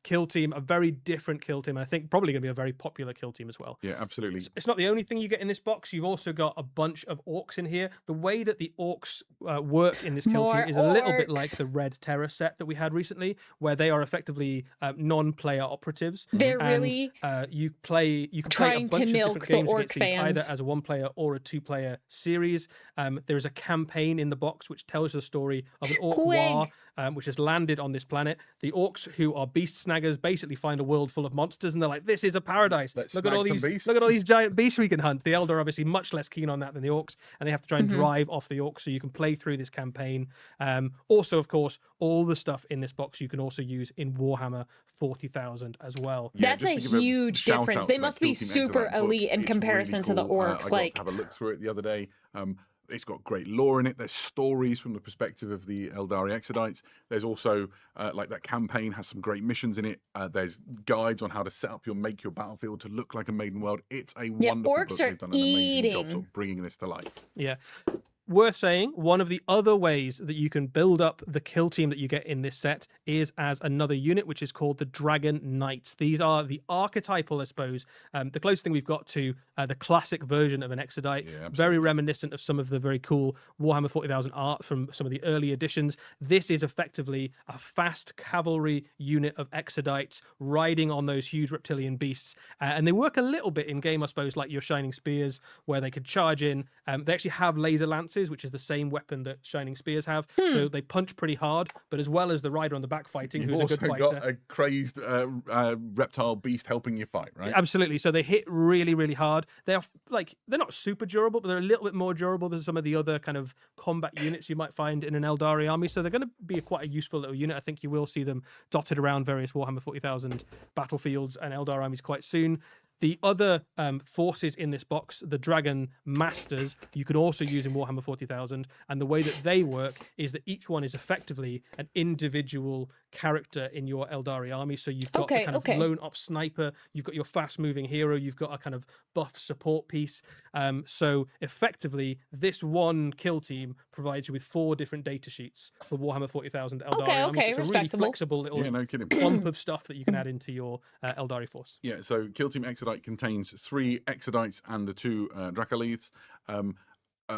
kill team, a very different kill team, and I think probably going to be a very popular kill team as well. yeah, absolutely. It's not the only thing you get in this box. You've also got a bunch of orcs in here. The way that the orcs work in this kill More team is a little bit like orcs. the Red Terror set that we had recently, where they are effectively non-player operatives. They're And, really you can play a trying to bunch of milk different the games orc against these, either fans. as a 1-player or a 2-player series. There is a campaign in the box which tells the story of an orc Squig. war which has landed on this planet. The orcs, who are beast snaggers, basically find a world full of monsters, and they're like, "This is a paradise. Let's Look at all snag these, some beasts." look at all these giant beasts we can hunt." The Eldar are obviously much less keen on that than the orcs, and they have to try and drive off the orcs so you can play through this campaign. Also, of course, all the stuff in this box you can also use in Warhammer 40,000 as well. Yeah, That's just a to give a huge shout difference. out They to must that be Kill Team super Exodite book. elite in It's comparison to the cool. orcs. I got to Like, have a look through it the other day. It's got great lore in it. There's stories from the perspective of the Eldari Exodites. There's also like that campaign has some great missions in it. There's guides on how to make your battlefield to look like a Maiden World. It's a wonderful orcs book. are They've done an amazing job eating. sort of bringing this to life. Yeah. Worth saying, one of the other ways that you can build up the kill team that you get in this set is as another unit, which is called the Dragon Knights. These are the archetypal, I suppose, the closest thing we've got to the classic version of an Exodite. Yeah, very reminiscent of some of the very cool Warhammer 40,000 art from some of the early editions. This is effectively a fast cavalry unit of Exodites riding on those huge reptilian beasts. And they work a little bit in game, I suppose, like your Shining Spears, where they could charge in. They actually have laser lances, which is the same weapon that Shining Spears have. So they punch pretty hard, but as well as the rider on the back fighting, You've who's a also good fighter. got a crazed reptile beast helping you fight, right? Absolutely. So they hit really, really hard. They're not super durable, but they're a little bit more durable than some of the other kind of combat units you might find in an Eldari army. So they're going to be quite a useful little unit. I think you will see them dotted around various Warhammer 40,000 battlefields and Eldar armies quite soon. The other forces in this box, the Dragon Masters, you can also use in Warhammer 40,000. And the way that they work is that each one is effectively an individual character in your Eldari army. So you've got a kind of lone op sniper, you've got your fast-moving hero, you've got a kind of buff support piece. So effectively, this one kill team provides you with 4 different data sheets for Warhammer 40,000 Eldari army. So it's a really flexible little clump of stuff that you can add into your Eldari force. Yeah, so Kill Team Exodite contains 3 Exodites and the 2 Dracolites.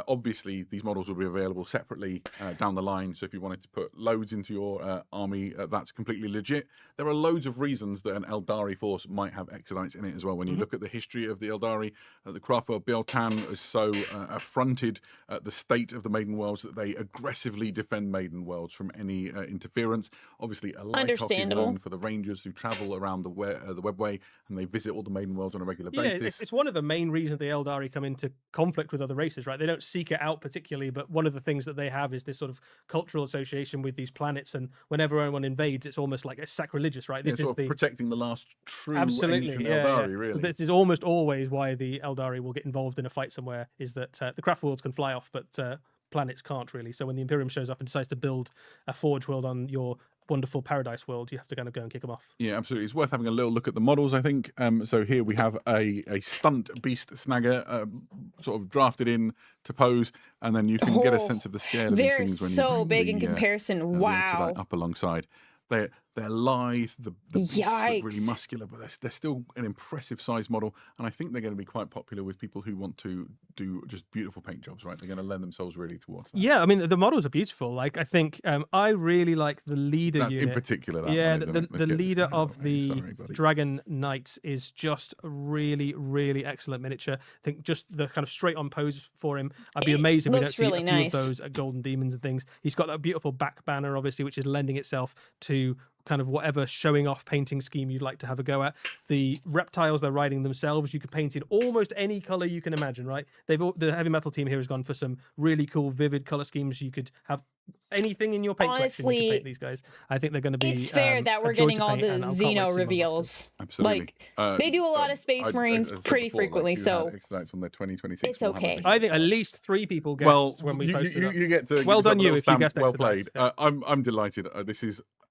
Obviously, these models will be available separately down the line. So if you wanted to put loads into your army, that's completely legit. There are loads of reasons that an Eldari force might have Exodites in it as well. When you look at the history of the Eldari, the Craftworld Biel-Tan is so affronted at the state of the Maiden Worlds that they aggressively defend Maiden Worlds from any interference. Obviously, a Lighthawk is known for the Rangers who travel around the Webway and they visit all the Maiden Worlds on a regular basis. It's one of the main reasons the Eldari come into conflict with other races, right? They don't seek it out particularly, but one of the things that they have is this sort of cultural association with these planets, and whenever anyone invades, it's almost like it's sacrilegious, right? This is protecting the last true absolutely ancient Eldari, really. This is almost always why the Eldari will get involved in a fight somewhere, is that the craft worlds can fly off, but planets can't really. So when the Imperium shows up and decides to build a Forge world on your wonderful Paradise world, you have to kind of go and kick them off. Yeah, absolutely. It's worth having a little look at the models, I think. So here we have a stunt beast snagger sort of drafted in to pose, and then you can get a sense of the scale of these things when you so bring big in comparison. Wow. Up alongside. They're lithe, the beasts look really muscular, but they're still an impressive size model, and I think they're going to be quite popular with people who want to do just beautiful paint jobs, right? They're going to lend themselves really towards that. Yeah, I mean, the models are beautiful. Like, I think I really like the leader That's unit. In particular, that yeah, one, the leader of the Dragon Knights is just a really, really excellent miniature. I think just the kind of straight-on pose for him, I'd be amazed if we don't see a few of those at Golden Demons and things. He's got that beautiful back banner, obviously, which is lending itself to kind of whatever showing off painting scheme you'd like to have a go at. The reptiles they're riding themselves, you could paint in almost any color you can imagine, right? The heavy metal team here has gone for some really cool, vivid color schemes. You could have anything in your paint collection. You could paint these guys. I think they're going to be. It's fair that we're getting all the Xeno reveals. Absolutely. Like they do a lot of Space Marines pretty frequently, so Exodites on their 2026. It's okay. I think at least 3 people guessed when we posted it. You get to. Well done, you if you guessed. Well played. I'm delighted.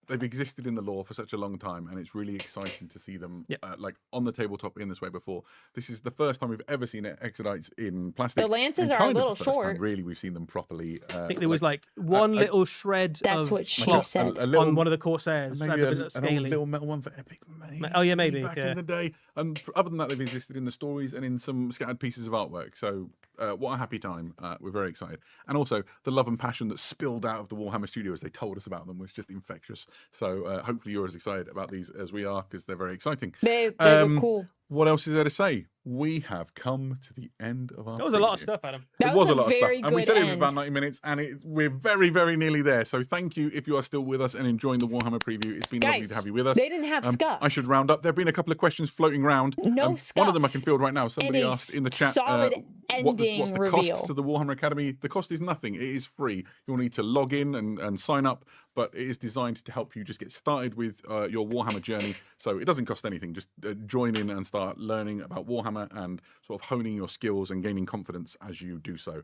They've existed in the lore for such a long time, and it's really exciting to see them like on the tabletop in this way before. This is the first time we've ever seen Exodites in plastic. The lances are a little short. Really, we've seen them properly. I think there was like one little shred of what she cloth said. On one of the Corsairs. Maybe an old little metal one for Epic. Maybe back in the day. And other than that, they've existed in the stories and in some scattered pieces of artwork. So what a happy time. We're very excited. And also, the love and passion that spilled out of the Warhammer studio as they told us about them was just infectious. So hopefully you're as excited about these as we are, because they're very exciting. They look cool. What else is there to say? We have come to the end of our. That was a lot of stuff, Adam. It was a lot of stuff, and we said it was about 90 minutes, and we're very, very nearly there. So thank you if you are still with us and enjoying the Warhammer preview. It's been lovely to have you with us. They didn't have scuff. I should round up. There have been a couple of questions floating around. No scuff. One of them I can field right now. Somebody asked in the chat, what's the cost to the Warhammer Academy? The cost is nothing. It is free. You'll need to log in and sign up, but it is designed to help you just get started with your Warhammer journey. So it doesn't cost anything. Just join in and start learning about Warhammer and sort of honing your skills and gaining confidence as you do so.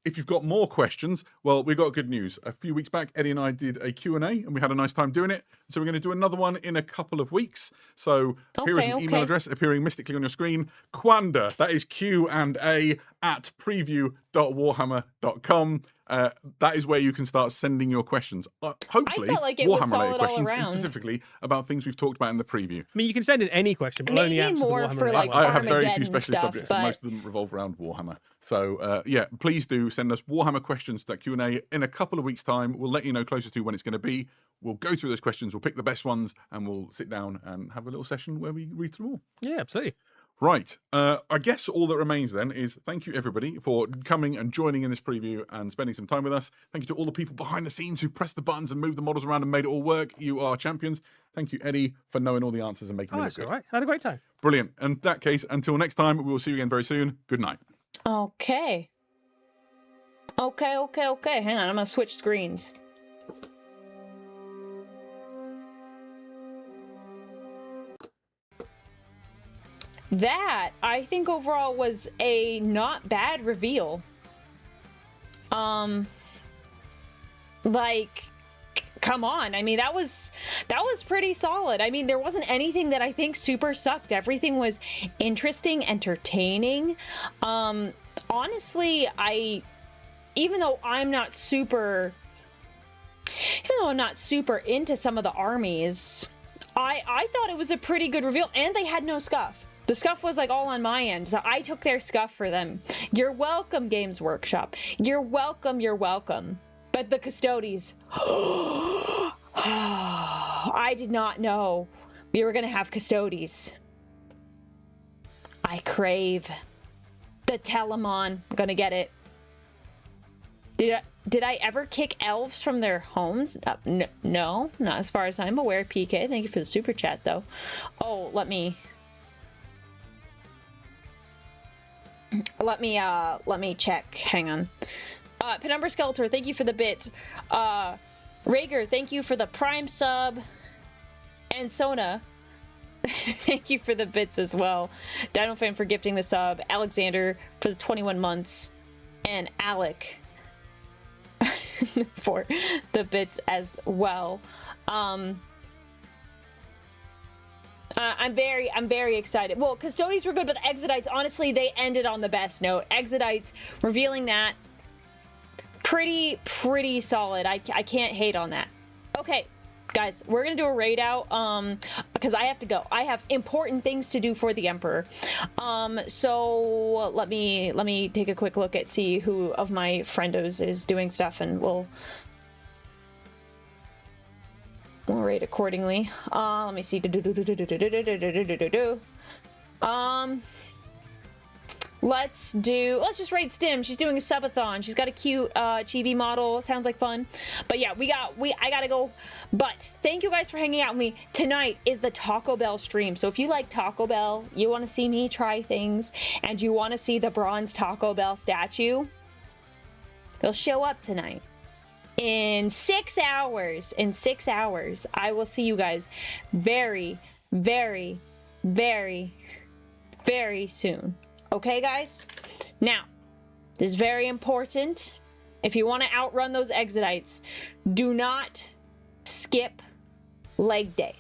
If you've got more questions, well, we've got good news. A few weeks back, Eddie and I did a Q&A, and we had a nice time doing it. So we're going to do another one in a couple of weeks. So here is an email address appearing mystically on your screen. Quanda, that is Q&A at preview.warhammer.com. That is where you can start sending your questions. Hopefully, Warhammer-related questions, and specifically about things we've talked about in the preview. I mean, you can send in any question, but only answer more for like I have very few specialist specialist subjects, and most of them revolve around Warhammer. So, yeah, please do send us Warhammer questions to that Q&A in a couple of weeks' time. We'll let you know closer to when it's going to be. We'll go through those questions, we'll pick the best ones, and we'll sit down and have a little session where we read through all. Yeah, absolutely. Right. I guess all that remains then is thank you, everybody, for coming and joining in this preview and spending some time with us. Thank you to all the people behind the scenes who pressed the buttons and moved the models around and made it all work. You are champions. Thank you, Eddie, for knowing all the answers and making me look good. All right. Had a great time. Brilliant. And in that case, until next time, we will see you again very soon. Good night. Okay. Okay. Hang on, I'm going to switch screens. that, I think overall was a not bad reveal. Like, come on. I mean, that was pretty solid. I mean, there wasn't anything that I think super sucked. Everything was interesting, entertaining. Honestly, even though I'm not super into some of the armies, I thought it was a pretty good reveal, and they had no scuff. The scuff was like all on my end, so I took their scuff for them. You're welcome, Games Workshop. You're welcome, you're welcome. But the Custodies, I did not know we were gonna have Custodies. I crave the Telemon. I'm gonna get it. Did I ever kick elves from their homes? No, not as far as I'm aware. PK, thank you for the super chat, though. Oh, let me check. Hang on. Penumbra Skeletor, thank you for the bit. Rager, thank you for the Prime sub. And Sona, thank you for the bits as well. Dino Fan for gifting the sub. Alexander for the 21 months. And Alec for the bits as well. I'm very excited. Well, Custodies were good, but the Exodites, honestly, they ended on the best note. Exodites, revealing that, pretty solid. I can't hate on that. Okay, guys, we're gonna do a raid out because I have to go. I have important things to do for the Emperor. So let me take a quick look at see who of my friendos is doing stuff, and we'll raid accordingly. Let me see. Let's just raid Stim. She's doing a subathon. She's got a cute chibi model. Sounds like fun. But yeah, I gotta go. But thank you guys for hanging out with me. Tonight is the Taco Bell stream. So if you like Taco Bell, you want to see me try things, and you want to see the bronze Taco Bell statue, it'll show up tonight. In 6 hours. In 6 hours. I will see you guys very, very, very, very soon. Okay, guys? Now, this is very important. If you want to outrun those Exodites, do not skip leg day.